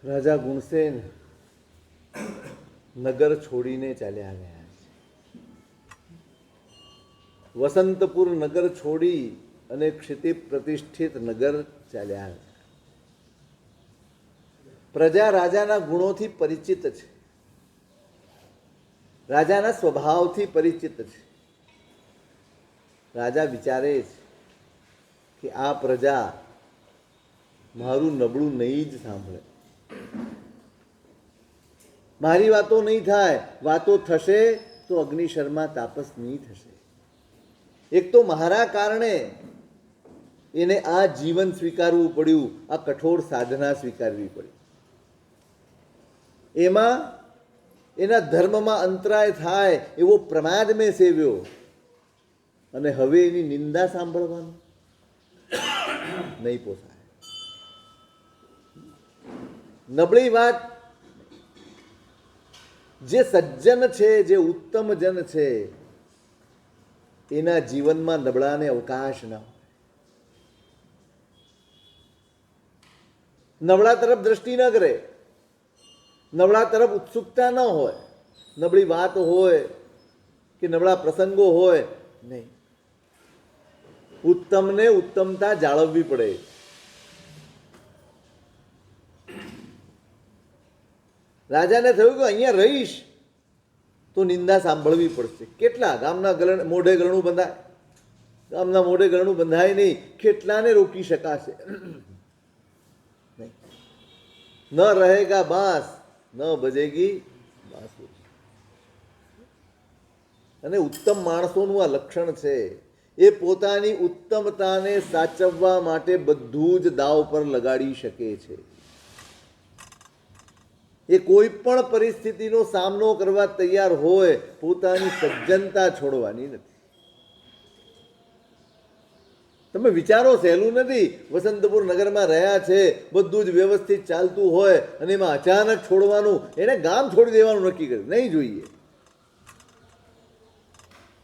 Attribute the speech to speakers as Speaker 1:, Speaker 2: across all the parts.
Speaker 1: રાજા ગુણસેન નગર છોડીને ચાલ્યા ગયા છે. વસંતપુર નગર છોડી અને ક્ષિતિ પ્રતિષ્ઠિત નગર ચાલ્યા ગયા. પ્રજા રાજાના ગુણોથી પરિચિત છે, રાજાના સ્વભાવથી પરિચિત છે. રાજા વિચારે છે કે આ પ્રજા મારું નબળું નહીં જ સાંભળે, મારી વાતો નહીં થાય, વાતો થશે તો અગ્નિશર્મા તાપસ નહીં થશે. એક તો મારા કારણે એને આ જીવન સ્વીકારવું પડ્યું, આ કઠોર સાધના સ્વીકારવી પડી. એમાં એના ધર્મમાં અંતરાય થાય એવો પ્રમાદ મેં સેવ્યો અને હવે એની નિંદા સાંભળવાનું નહીં પોસાય. નબળી વાત જે સજ્જન છે, જે ઉત્તમ જન છે, એના જીવનમાં નબળાને અવકાશ ના હોય. નબળા તરફ દ્રષ્ટિ ન કરે, નબળા તરફ ઉત્સુકતા ન હોય, નબળી વાત હોય કે નબળા પ્રસંગો હોય નહીં. ઉત્તમને ઉત્તમતા જાળવવી પડે. રાજાને થયું કે અહીંયા રહીશ તો નિંદા સાંભળવી પડશે. કેટલા ગામના મોઢે ગળણું બંધાય, ગામના મોઢે ગળણું બંધાય નહીં. કેટલાને રોકી શકાશે? ન રહેગા બાંસ ન બજેગી બાંસુરી. અને ઉત્તમ માણસોનું આ લક્ષણ છે. એ પોતાની ઉત્તમતાને સાચવવા માટે બધું જ દાવ પર લગાડી શકે છે. એ કોઈ પણ પરિસ્થિતિનો સામનો કરવા તૈયાર હોય, પોતાની સજ્જનતા છોડવાની નથી. તમે વિચારો, સહેલું નથી. વસંતપુર નગરમાં રહ્યા છે, બધું જ વ્યવસ્થિત ચાલતું હોય અને એમાં અચાનક છોડવાનું, એને ગામ છોડી દેવાનું નક્કી કર્યું. નહીં જોઈએ.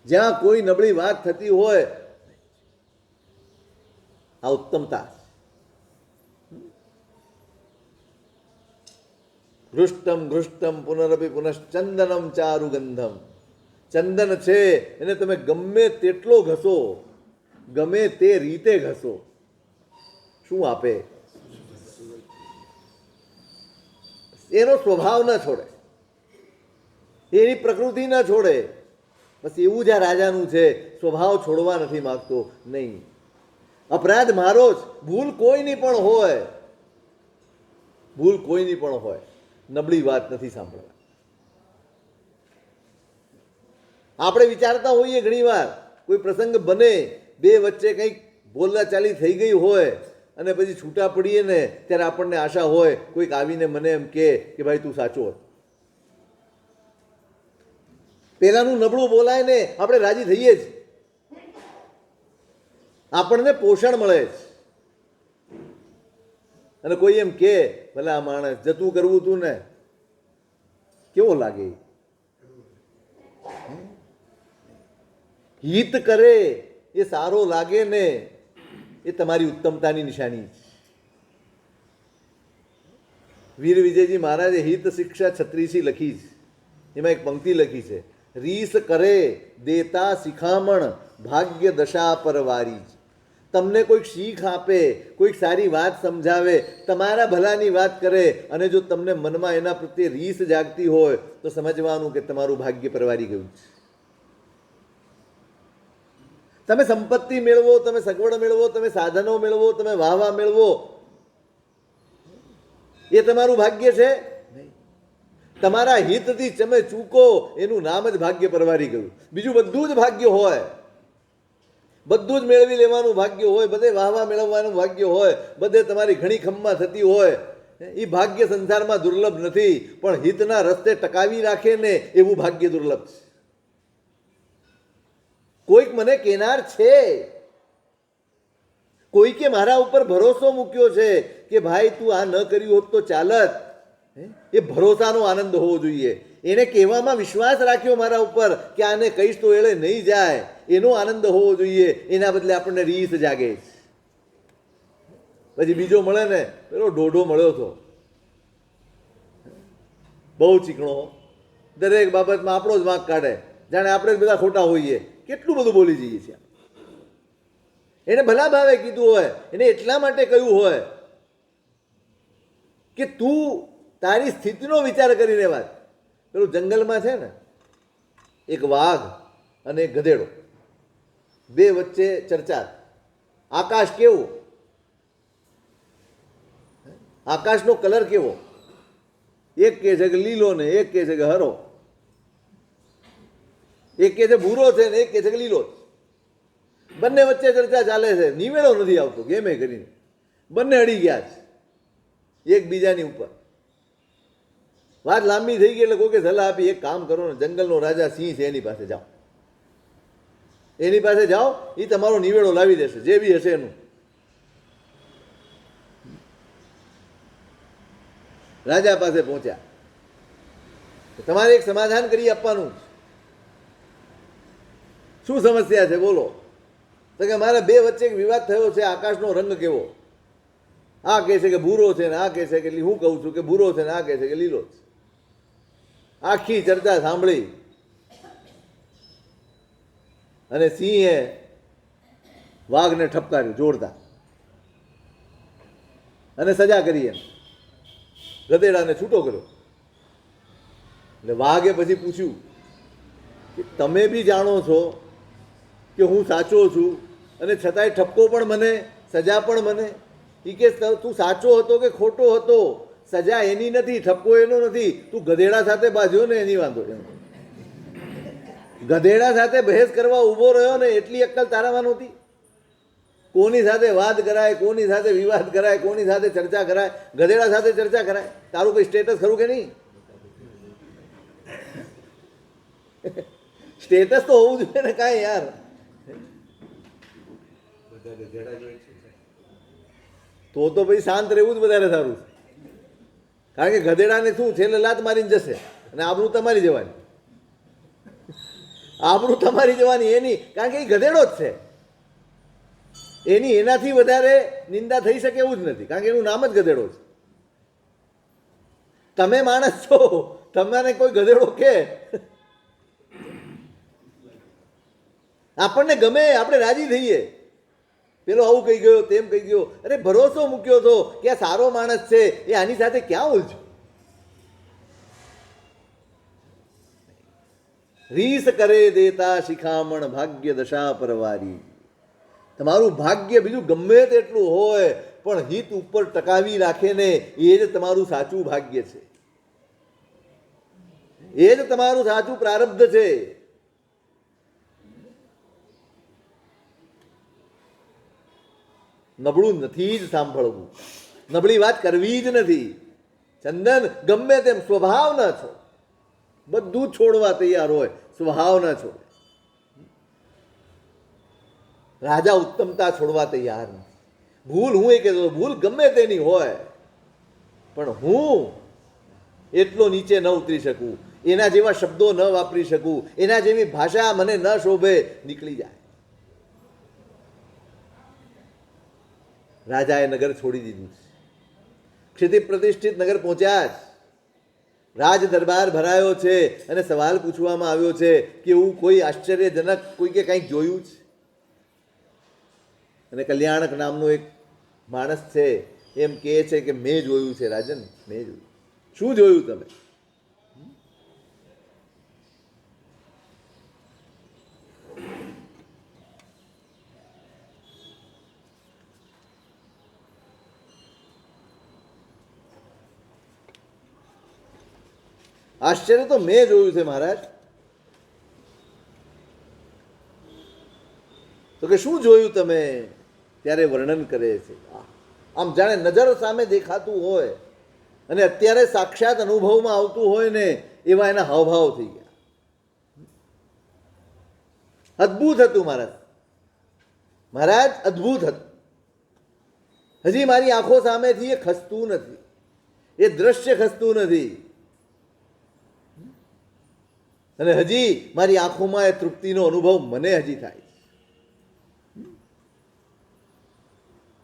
Speaker 1: જ્યાં કોઈ નબળી વાત થતી હોય, આ ઉત્તમતા. ઘૃષ્ટમ ઘૃષ્ટમ પુનરપી પુનશ્ચંદનમ ચારુ ગંધમ. ચંદન છે એને તમે ગમે તેટલો ઘસો, ગમે તે રીતે ઘસો, શું આપે? એનો સ્વભાવ ન છોડે, એની પ્રકૃતિ ન છોડે. બસ એવું જ આ રાજાનું છે. સ્વભાવ છોડવા નથી માગતો. નહીં, અપરાધ મારો જ, ભૂલ કોઈની પણ હોય, ભૂલ કોઈની પણ હોય, નબળી વાત નથી સાંભળવા. આપણે વિચારતા હોઈએ ઘણી વાર, કોઈ પ્રસંગ બને, બે વચ્ચે કંઈક બોલાચાલી થઈ ગઈ હોય અને પછી છૂટા પડીએ ને ત્યારે આપણને આશા હોય કોઈક આવીને મને એમ કે ભાઈ તું સાચો હતો. પેલાનું નબળું બોલાય ને આપણે રાજી થઈએ જ, આપણને પોષણ મળે છે. અને કોઈ એમ કે ભલે આ માણસ જતું કરવું તું ને, કેવો લાગે? હિત કરે એ સારો લાગે ને, એ તમારી ઉત્તમતાની નિશાની છે. વીર વિજયજી મહારાજે હિત શિક્ષા 36 લખી છે. એમાં એક પંક્તિ લખી છે, રીસ કરે દેતા શિખામણ ભાગ્ય દશા પર વારી. તમને કોઈક શીખ આપે, કોઈક સારી વાત સમજાવે, તમારા ભલાની વાત કરે અને જો તમને મનમાં એના પ્રત્યે રીસ જાગતી હોય તો સમજવાનું કે તમારું ભાગ્ય પરવારી ગયું છે. તમે સંપત્તિ મેળવો, તમે સગવડ મેળવો, તમે સાધનો મેળવો, તમે વાહવા મેળવો, એ તમારું ભાગ્ય છે નહીં. તમારા હિતથી તમે ચૂકો એનું નામ જ ભાગ્ય પરવારી ગયું. બીજું બધું જ ભાગ્ય હોય, બધું જ મેળવી લેવાનું ભાગ્ય હોય, બધે વાહવા મેળવવાનું ભાગ્ય હોય, બધે તમારી ઘણી ખમ્મા થતી હોય, એ ભાગ્ય સંસારમાં દુર્લભ નથી. પણ હિતના રસ્તે ટકાવી રાખે ને એવું ભાગ્ય દુર્લભ છે. કોઈક મને કેનાર છે, કોઈકે મારા ઉપર ભરોસો મૂક્યો છે કે ભાઈ તું આ ન કર્યું હોત તો ચાલત. એ ભરોસાનો આનંદ હોવો જોઈએ. એને કહેવામાં વિશ્વાસ રાખ્યો મારા ઉપર કે આને કહીશ તો એળે નહીં જાય, એનો આનંદ હોવો જોઈએ. એના બદલે આપણને રીસ જાગે. પછી બીજો મળે ને, પેલો ઢોઢો મળ્યો હતો, બહુ ચીકણો, દરેક બાબતમાં આપણો જ વાંક કાઢે, જાણે આપણે જ બધા ખોટા હોઈએ. કેટલું બધું બોલી જઈએ છીએ. એને ભલા ભાવે કીધું હોય, એને એટલા માટે કહ્યું હોય કે તું તારી સ્થિતિનો વિચાર કરીને વાત. પેલું જંગલમાં છે ને એક વાઘ અને એક ગધેડો, બે વચ્ચે ચર્ચા. આકાશ કેવું, આકાશનો કલર કેવો, એક કહે છે કે લીલો ને એક કહે છે કે હરો, એક કહે છે ભૂરો છે ને એક કહે છે કે લીલો. બંને વચ્ચે ચર્ચા ચાલે છે, નિવેડો નથી આવતો ગેમે કરીને. બંને અડી ગયા છે એકબીજાની ઉપર. વાત લાંબી થઈ ગઈ એટલે કોકે સલાહ આપી, એક કામ કરો ને, જંગલનો રાજા સિંહ છે એની પાસે જાઓ, એની પાસે જાઓ, એ તમારો નિવેડો લાવી દેશે જે બી હશે એનું. રાજા પાસે પહોંચ્યા, તમારે એક સમાધાન કરી આપવાનું. શું સમસ્યા છે બોલો? તો કે મારા બે વચ્ચે એક વિવાદ થયો છે, આકાશનો રંગ કેવો. આ કહે છે કે ભૂરો છે ને આ કહે છે કે હું કહું છું કે ભૂરો છે ને આ કહે છે કે લીલો છે. આખી ચર્ચા સાંભળી અને સિંહે વાઘને ઠપકાર્યું જોરદાર અને સજા કરી. એમ ગધેડાને છૂટો કર્યો. એટલે વાઘે પછી પૂછ્યું કે તમે બી જાણો છો કે હું સાચો છું અને છતાંય ઠપકો પણ મને, સજા પણ મને. એ કે તું સાચો હતો કે ખોટો હતો, સજા એની નથી, ઠપકો એનો નથી. તું ગધેડા સાથે બાજ્યો ને એની વાંધો. ગધેડા સાથે બહેસ કરવા ઊભો રહ્યો ને એટલી અક્કલ તારામાં નહોતી? કોની સાથે વાદ કરાય, કોની સાથે વિવાદ કરાય, કોની સાથે ચર્ચા કરાય? ગધેડા સાથે ચર્ચા કરાય? તારું કોઈ સ્ટેટસ ખરું કે નહીં? સ્ટેટસ તો હોવું જોઈએ ને કાંઈ યાર. તો ભાઈ શાંત રહેવું જ વધારે સારું છે. કારણ કે ગધેડાને શું છેલ્લે લાત મારીને જશે અને આબરૂ તમારી જવાની. આબરૂ તમારી જવાની એની, કારણ કે એ ગધેડો જ છે. એની એનાથી વધારે નિંદા થઈ શકે એવું જ નથી, કારણ કે એનું નામ જ ગધેડો છે. તમે માણસ છો, તમારે કોઈ ગધેડો કે આપણને ગમે, આપણે રાજી થઈએ. પેલો આવું કહી ગયો, તેમ કહી ગયો. અરે ભરોસો મૂક્યો હતો કે આ સારો માણસ છે, એ આની સાથે ક્યાં ઉલझ. રીસ કરે દેતા શિખામણ ભાગ્ય દશા પરવારી. તમારું ભાગ્ય બીજું ગમે તેટલું હોય પણ હિત ઉપર ટકાવી રાખે ને એ જ તમારું સાચું ભાગ્ય છે, એ જ તમારું સાચું પ્રારબ્ધ છે. નબળું નથી જ સાંભળવું, નબળી વાત કરવી જ નથી. ચંદન ગમે તેમ સ્વભાવ ન છો, બધું છોડવા તૈયાર હોય, સ્વભાવ ન છોડે. રાજા ઉત્તમતા છોડવા તૈયાર નથી. ભૂલ હું એ કહેતો, ભૂલ ગમે તેની હોય પણ હું એટલો નીચે ન ઉતરી શકું, એના જેવા શબ્દો ન વાપરી શકું, એના જેવી ભાષા મને ન શોભે, નીકળી જાય. રાજાએ નગર છોડી દીધું. ક્ષિતિ પ્રતિષ્ઠિત નગર પહોંચ્યા જ રાજ દરબાર ભરાયો છે અને સવાલ પૂછવામાં આવ્યો છે કે એવું કોઈ આશ્ચર્યજનક કોઈ કે કંઈક જોયું છે? અને કલ્યાણક નામનો એક માણસ છે એમ કહે છે કે મેં જોયું છે રાજન, મેં જોયું. શું જોયું તમે? આશ્ચર્ય તો મેં જોયું છે મહારાજ. તો કે શું જોયું તમે? ત્યારે વર્ણન કરે છે. આમ જાણે નજર સામે દેખાતું હોય અને અત્યારે સાક્ષાત અનુભવમાં આવતું હોય ને એવા એના હાવભાવ થઈ ગયા. અદ્ભુત હતું મહારાજ, મહારાજ અદ્ભુત હતું. હજી મારી આંખો સામેથી એ ખસતું નથી, એ દ્રશ્ય ખસતું નથી અને હજી મારી આંખોમાં એ તૃપ્તિનો અનુભવ મને હજી થાય.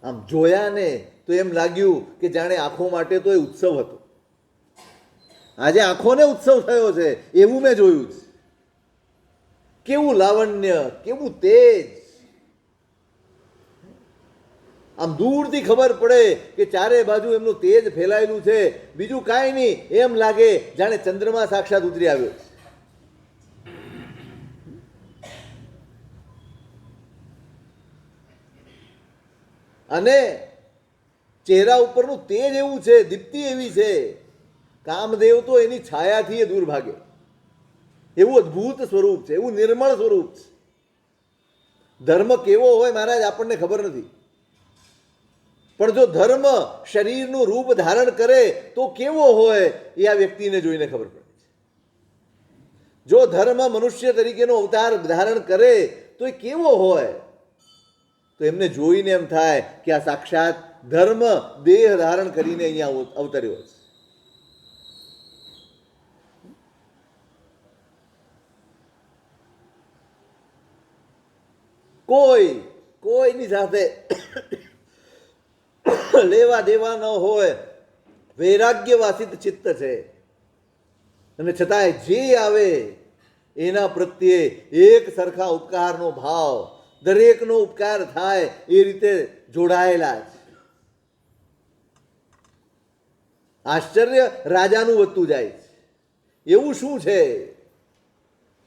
Speaker 1: આમ જોયા ને તો એમ લાગ્યું કે જાણે આંખો માટે તો એ ઉત્સવ હતો. આજે આંખોને ઉત્સવ થયો છે એવું મેં જોયું છે. કેવું લાવણ્ય, કેવું તેજ. આમ દૂરથી ખબર પડે કે ચારે બાજુ એમનું તેજ ફેલાયેલું છે. બીજું કાંઈ નહીં, એમ લાગે જાણે ચંદ્રમા સાક્ષાત ઉતરી આવ્યો છે. અને ચહેરા ઉપરનું તેજ એવું છે, દીપ્તિ એવી છે, કામદેવ તો એની છાયાથી દૂર ભાગે એવું અદ્ભુત સ્વરૂપ છે, એવું નિર્મળ સ્વરૂપ છે. ધર્મ કેવો હોય મહારાજ આપણને ખબર નથી, પણ જો ધર્મ શરીરનું રૂપ ધારણ કરે તો કેવો હોય એ આ વ્યક્તિને જોઈને ખબર પડે છે. જો ધર્મ મનુષ્ય તરીકેનો અવતાર ધારણ કરે તો એ કેવો હોય, તો એમને જોઈને એમ થાય કે આ સાક્ષાત ધર્મ દેહ ધારણ કરીને અહીંયા અવતર્યો છે. કોઈની સાથે લેવા દેવા ન હોય, વૈરાગ્યવાસિત ચિત્ત છે, અને છતાંય જે આવે એના પ્રત્યે એક સરખા ઉપકારનો ભાવ, દરેકનો ઉપકાર થાય એ રીતે જોડાયેલા છે. આશ્ચર્ય રાજાનું વધતું જાય છે. એવું શું છે?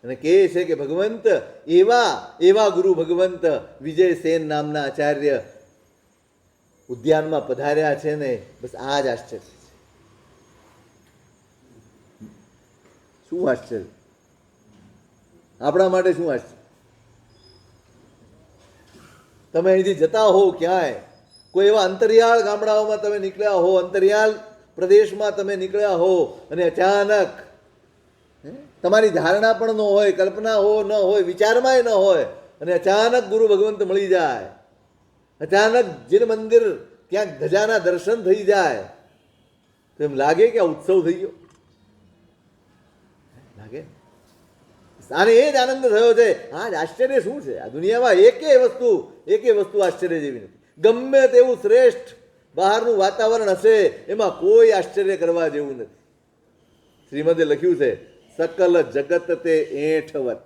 Speaker 1: અને કહે છે કે ભગવંત એવા ગુરુ ભગવંત વિજયસેન નામના આચાર્ય ઉદ્યાનમાં પધાર્યા છે ને, બસ આ જ આશ્ચર્ય છે. શું આશ્ચર્ય? આપણા માટે શું આશ્ચર્ય? તમે અહીંથી જતા હો ક્યાંય, કોઈ એવા અંતરિયાળ ગામડાઓમાં તમે નીકળ્યા હો, અંતરિયાળ પ્રદેશમાં તમે નીકળ્યા હો, અને અચાનક તમારી ધારણા પણ ન હોય, કલ્પના ન હોય, વિચારમાંય ન હોય, અને અચાનક ગુરુ ભગવંત મળી જાય, અચાનક જીન મંદિર ક્યાંક ધજાના દર્શન થઈ જાય, તો એમ લાગે કે આ ઉત્સવ થઈ ગયો, લાગે. અને એ જ આનંદ થયો છે. આ જ આશ્ચર્ય શું છે? આ દુનિયામાં એકે વસ્તુ આશ્ચર્ય જેવી નથી. ગમે તેવું શ્રેષ્ઠ બહારનું વાતાવરણ હશે, એમાં કોઈ આશ્ચર્ય કરવા જેવું નથી. શ્રીમદે લખ્યું છે, સકલ જગત તે એઠવત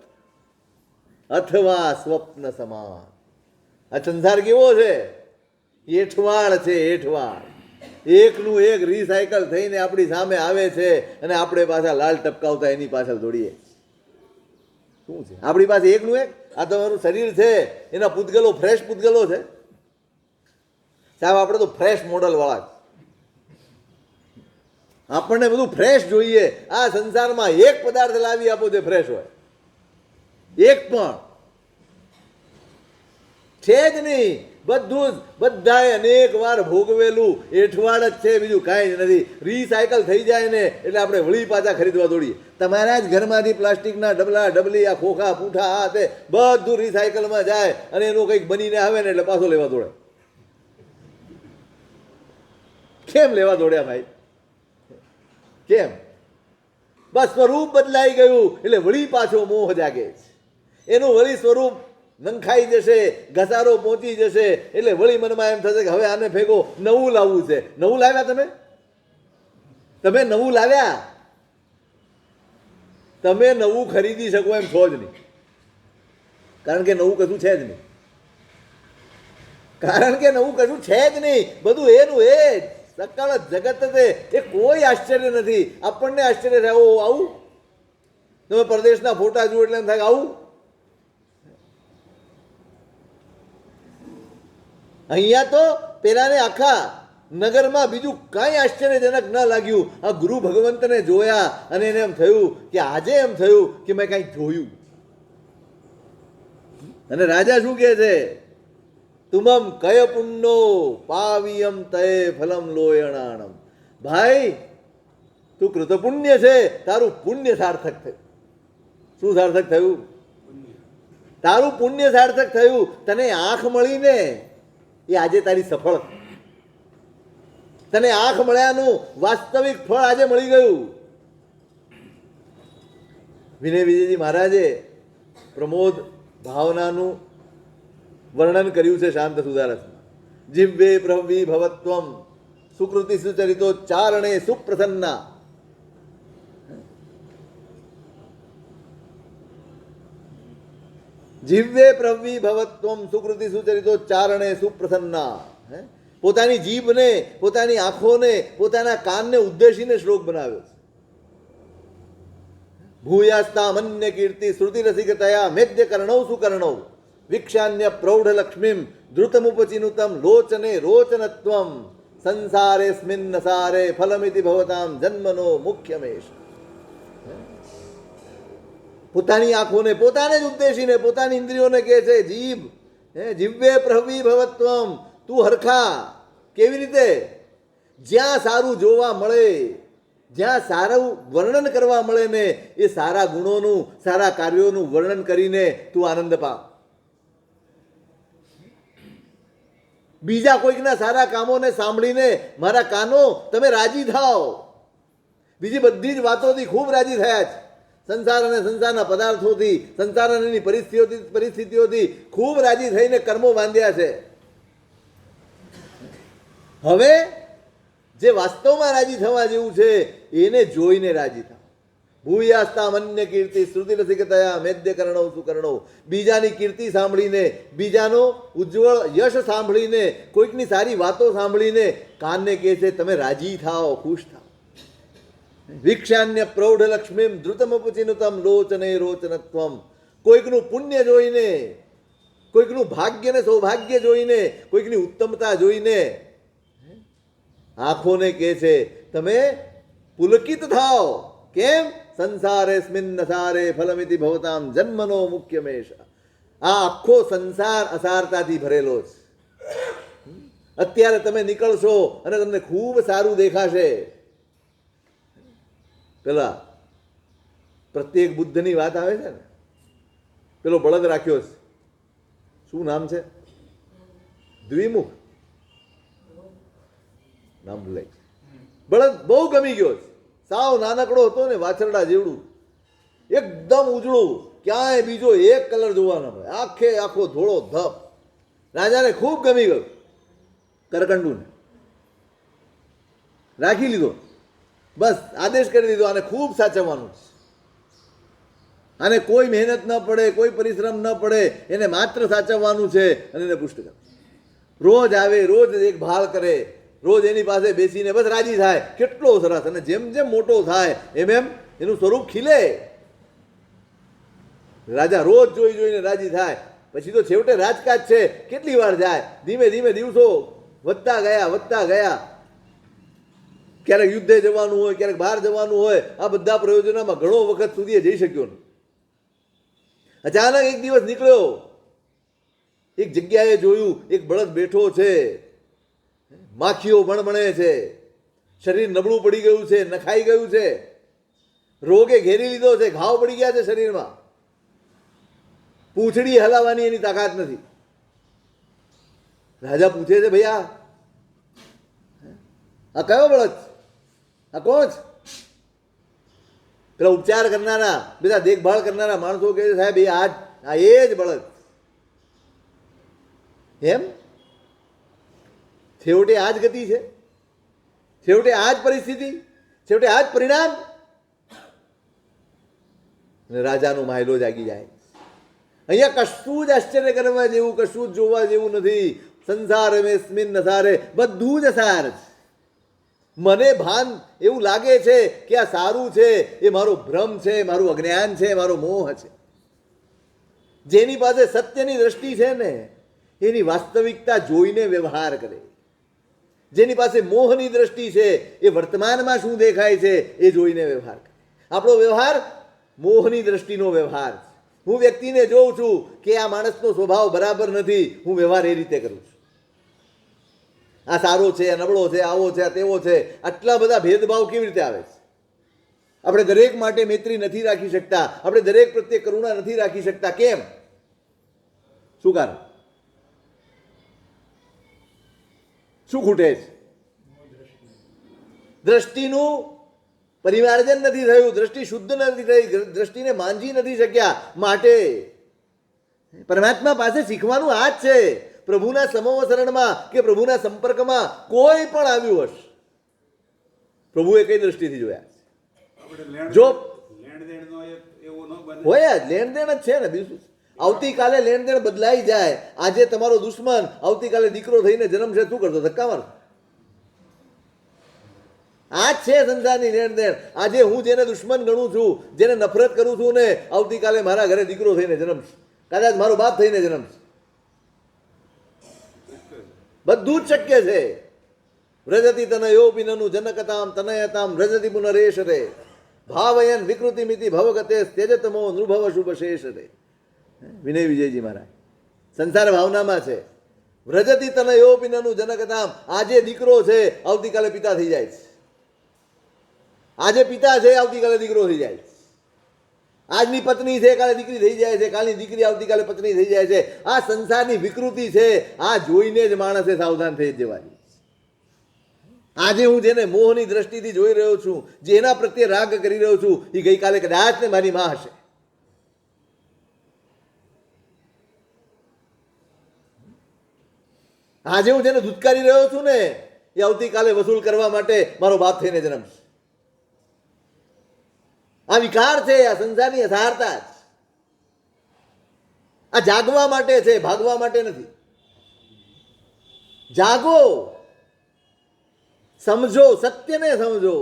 Speaker 1: અથવા સ્વપ્ન સમાન. આ સંસાર કેવો છે? એઠવાડ છે, એઠવાડ. એકનું એક રિસાયકલ થઈને આપણી સામે આવે છે, અને આપણે પાછા લાલ ટપકાવતા એની પાછળ દોડીએ. શું છે આપણી પાસે? એકનું એક. આ તમારું શરીર છે, એના પૂતગલો ફ્રેશ પૂતગલો છે સાહેબ. આપણે તો ફ્રેશ મોડલ વાળા, આપણને બધું ફ્રેશ જોઈએ. આ સંસારમાં એક પદાર્થ લાવી આપો જે ફ્રેશ હોય, એક પણ છે જ નહીં. બધું જ બધાએ અનેક વાર ભોગવેલું એઠવાડ જ છે, બીજું કાંઈ જ નથી. રિસાયકલ થઈ જાય ને એટલે આપણે વળી પાછા ખરીદવા દોડીએ. તમારા જ ઘરમાંથી પ્લાસ્ટિકના ડબલા ડબલી, આ ખોખા પૂઠા, આ તે બધું રિસાયકલમાં જાય, અને એનું કંઈક બનીને આવે ને એટલે પાછો લેવા દોડે. કેમ લેવા દોડ્યા ભાઈ? કેમ? બસ સ્વરૂપ બદલાઈ ગયું એટલે વળી પાછો મોહ જાગે છે. એનું વળી સ્વરૂપ નંખાઈ જશે, ઘસારો પહોંચી જશે એટલે વળી મનમાં એમ થશે કે હવે આને ભેગો નવું લાવવું છે. નવું લાવ્યા તમે નવું લાવ્યા? તમે નવું ખરીદી શકો એમ છો જ નહીં, કારણ કે નવું કશું છે જ નહીં. બધું એનું એ જ. સકળ જગત છે, એ કોઈ આશ્ચર્ય નથી. આપણને આશ્ચર્ય થાય, ઓ આવું? તમે પરદેશના ફોટા જુઓ એટલે એમ થાય આવું? અહીંયા તો પેલાને આખા નગરમાં બીજું કાંઈ આશ્ચર્યજનક ન લાગ્યું. આ ગુરુ ભગવંતને જોયા અને એને એમ થયું કે આજે એમ થયું કે મેં કાંઈક જોયું. અને રાજા શું કહે છે? તુમમ કય પુણ્યો પાવિયમ તય ફલમ લોયણાણમ. ભાઈ, તું કૃતપુણ્ય છે, તારું પુણ્ય સાર્થક થયું. શું સાર્થક થયું? તારું પુણ્ય સાર્થક થયું. તને આંખ મળીને એ આજે તારી સફળ. તને આંખ મળ્યાનું વાસ્તવિક ફળ આજે મળી ગયું. વિનય વિજયજી મહારાજે પ્રમોદ ભાવનાનું વર્ણન કર્યું છે શાંત સુધારસમાં. જીવ્વે પ્રભવી ભવત્વમ સુકૃતિ સુચરિતો ચારણે સુપ્રસન્ના. જીવે પ્રવી ભવત્વમ સુકૃતિ સુચરિતો ચારણે સુપ્રસન્ના. પોતાની જીભને, પોતાની આંખોને, પોતાના કાનને ઉદ્દેશીને શ્લોક બનાવ્યો છે. ભૂયાસ્તા મન્ય કીર્તિ શ્રુતિ રસિકતયા મેદ્ય કર્ણૌ સુકર્ણૌ વિક્ષાન્ય પ્રૌઢ લક્ષ્મીમ ધૃતમુપચિનુતમ લોચને રોચનત્વમ સંસારે સ્મિન સારે ફલમિતિ ભવતામ જન્મનો મુખ્યમેશ. પોતાની આંખોને પોતાને જ ઉદ્દેશીને પોતાની ઇન્દ્રિયોને કહે છે જીભ, જીવ્વે પ્રહવી ભવત્વમ, તું હરખા. કેવી રીતે? જ્યાં સારું જોવા મળે, જ્યાં સારું વર્ણન કરવા મળે ને એ સારા ગુણોનું, સારા કાર્યોનું વર્ણન કરીને તું આનંદ પા. બીજા કોઈકના સારા કામોને સાંભળીને મારા કાનો તમે રાજી થાઓ. બીજી બધી જ વાતોથી ખૂબ રાજી થયા છે. સંસાર અને સંસારના પદાર્થોથી, સંસાર અને એની પરિસ્થિતિઓથી ખૂબ રાજી થઈને કર્મો બાંધ્યા છે. હવે જે વાસ્તવમાં રાજી થવા જેવું છે એને જોઈને રાજી થાવ. ભૂયાસ્તા મન્ય કીર્તિ શ્રુતિ રસિકતયા મેદ્ય કર્ણૌ સુકર્ણૌ. બીજાની કીર્તિ સાંભળીને, બીજાનો ઉજ્જવળ યશ સાંભળીને, કોઈકની સારી વાતો સાંભળીને કાનને કહે છે તમે રાજી થાઓ, ખુશ થાઓ. વિક્ષાન્ય પ્રૌઢ લક્ષ્મીમ ધૃતમપુચિનુતમ લોચને રોચનત્વમ. કોઈકનું પુણ્ય જોઈને, કોઈકનું ભાગ્ય ને સૌભાગ્ય જોઈને, કોઈકની ઉત્તમતા જોઈને આંખોને કહે છે તમે પુલકિત થાઓ. કેમ? સંસારે સ્મિન સારે ફલમિતિ ભવતામ જન્મનો મુખ્યમેશ. આ આખો સંસાર અસારતાથી ભરેલો છે. અત્યારે તમે નીકળશો અને તમને ખૂબ સારું દેખાશે. પેલા પ્રત્યેક બુદ્ધની વાત આવે છે ને, પેલો બળદ રાખ્યો છે, શું નામ છે? દ્વિમુખ નામ ભૂલાય. બળદ બહુ ગમી ગયો છે. સાવ નાનકડો હતો ને, વાછરડા જેવડું, એકદમ ઉજળું, ક્યાંય બીજો એક કલર જોવા ન મળે, આખે આખો ધોળો ધપ. રાજાને ખૂબ ગમી ગયો. કરકંડુને રાખી લીધો. બસ આદેશ કરી દીધો આને ખૂબ સાચવવાનું છે. આને કોઈ મહેનત ન પડે, કોઈ પરિશ્રમ ન પડે, એને માત્ર સાચવવાનું છે અને એને પુષ્ટ કરે. રોજ આવે, રોજ દેખભાળ કરે, રોજ એની પાસે બેસીને બસ રાજી થાય. કેટલો સરસ! અને જેમ જેમ મોટો થાય એમ એમ એનું સ્વરૂપ ખીલે. રાજા રોજ જોઈ જોઈને રાજી થાય. પછી તો છેવટે રાજકાજ છે, કેટલી વાર જાય. ધીમે ધીમે દિવસો વધતા ગયા, વધતા ગયા. ક્યારેક યુદ્ધે જવાનું હોય, ક્યારેક બહાર જવાનું હોય, આ બધા પ્રયોજનોમાં ઘણો વખત સુધી જઈ શક્યો નહીં. અચાનક એક દિવસ નીકળ્યો, એક જગ્યાએ જોયું એક બળદ બેઠો છે, માખીઓ ભણભણે છે, શરીર નબળું પડી ગયું છે, નખાઈ ગયું છે, રોગે ઘેરી લીધો છે, ઘાવ પડી ગયા છે શરીરમાં, પૂંછડી હલાવવાની એની તાકાત નથી. રાજા પૂછે છે ભૈયા આ કયો બળદ? આ કોણ છે? પેલા ઉપચાર કરનારા, બધા દેખભાળ કરનારા માણસો કહે છે સાહેબ આ એ જ બળદ. એમ? છેવટે આ જ ગતિ છે, છેવટે આ જ પરિસ્થિતિ, છેવટે આ જ પરિણામ. રાજાનો માયલો જાગી જાય. અહીંયા કશું જ આશ્ચર્ય કરવા જેવું, કશું જ જોવા જેવું નથી. સંસાર મેં સ્મિન નસારે, બધું જ અસાર છે. મને ભાન એવું લાગે છે કે આ સારું છે, એ મારો ભ્રમ છે, મારું અજ્ઞાન છે, મારો મોહ છે. જેની પાસે સત્યની દ્રષ્ટિ છે ને એની વાસ્તવિકતા જોઈને વ્યવહાર કરે. જેની પાસે મોહની દ્રષ્ટિ છે એ વર્તમાનમાં શું દેખાય છે એ જોઈને વ્યવહાર કરે. આપણો વ્યવહાર મોહની દ્રષ્ટિનો વ્યવહાર છે. હું વ્યક્તિને જોઉં છું કે આ માણસનો સ્વભાવ બરાબર નથી, હું વ્યવહાર એ રીતે કરું છું. આ સારો છે, આ નબળો છે, આવો છે, આ તેવો છે. આટલા બધા ભેદભાવ કેવી રીતે આવે છે? આપણે દરેક માટે મૈત્રી નથી રાખી શકતા, આપણે દરેક પ્રત્યે કરુણા નથી રાખી શકતા. કેમ? શું કારણ? શું ખૂટે છે? દ્રષ્ટિનું પરિમાર્જન નથી થયું, દ્રષ્ટિ શુદ્ધ નથી થઈ, દ્રષ્ટિને માંજી નથી શક્યા. માટે પરમાત્મા પાસે શીખવાનું આ જ છે. પ્રભુના સમવસરણમાં કે પ્રભુના સંપર્કમાં કોઈ પણ આવ્યું હશે, પ્રભુએ કઈ દ્રષ્ટિથી જોયા? જો હોય જ લેણ દેણ જ છે ને, બીજું આવતીકાલે લેણ દેણ બદલાઈ જાય. આજે તમારો દુશ્મન આવતીકાલે દીકરો થઈને જન્મશે, શું કરતો? ધક્કા માર. આ જ છે સંસારની લેણ દેણ. આજે હું જેને દુશ્મન ગણું છું, જેને નફરત કરું છું ને, આવતીકાલે મારા ઘરે દીકરો થઈને જન્મશે, કદાચ મારો બાપ થઈને જન્મશે. બધું જ શક્ય છે. વ્રજતી તનયોપી નનુ જનકતામ તનયતામ વ્રજતી પુનરેશ રે ભાવયન વિકૃતિમિતિ ભવગતે તેજતમો નૃભવ શુભ શેષ રે. વિનય વિજયજી મહારાજ સંસાર ભાવનામાં છે. વ્રજતી તનયોપી નનુ જનકતામ. આજે દીકરો છે, આવતીકાલે પિતા થઈ જાય છે. આજે પિતા છે, આવતીકાલે દીકરો થઈ જાય છે. આજની પત્ની છે, કાલે દીકરી થઈ જાય છે, કાલની દીકરી આવતીકાલે પત્ની થઈ જાય છે. આ સંસારની વિકૃતિ છે. આ જોઈને જ માણસે સાવધાન થઈ જવાની. આજે હું જેને મોહની દ્રષ્ટિથી જોઈ રહ્યો છું, જેના પ્રત્યે રાગ કરી રહ્યો છું, એ ગઈકાલે કદાચ ને મારી માં હશે. આજે હું જેને ધૂતકારી રહ્યો છું ને, એ આવતીકાલે વસૂલ કરવા માટે મારો બાપ થઈને જન્મશે. આ વિકાર છે, આ સંસારની યથાર્થતા છે. આ જાગવા માટે છે, ભાગવા માટે નથી. જાગો, સમજો, સત્યને સમજો,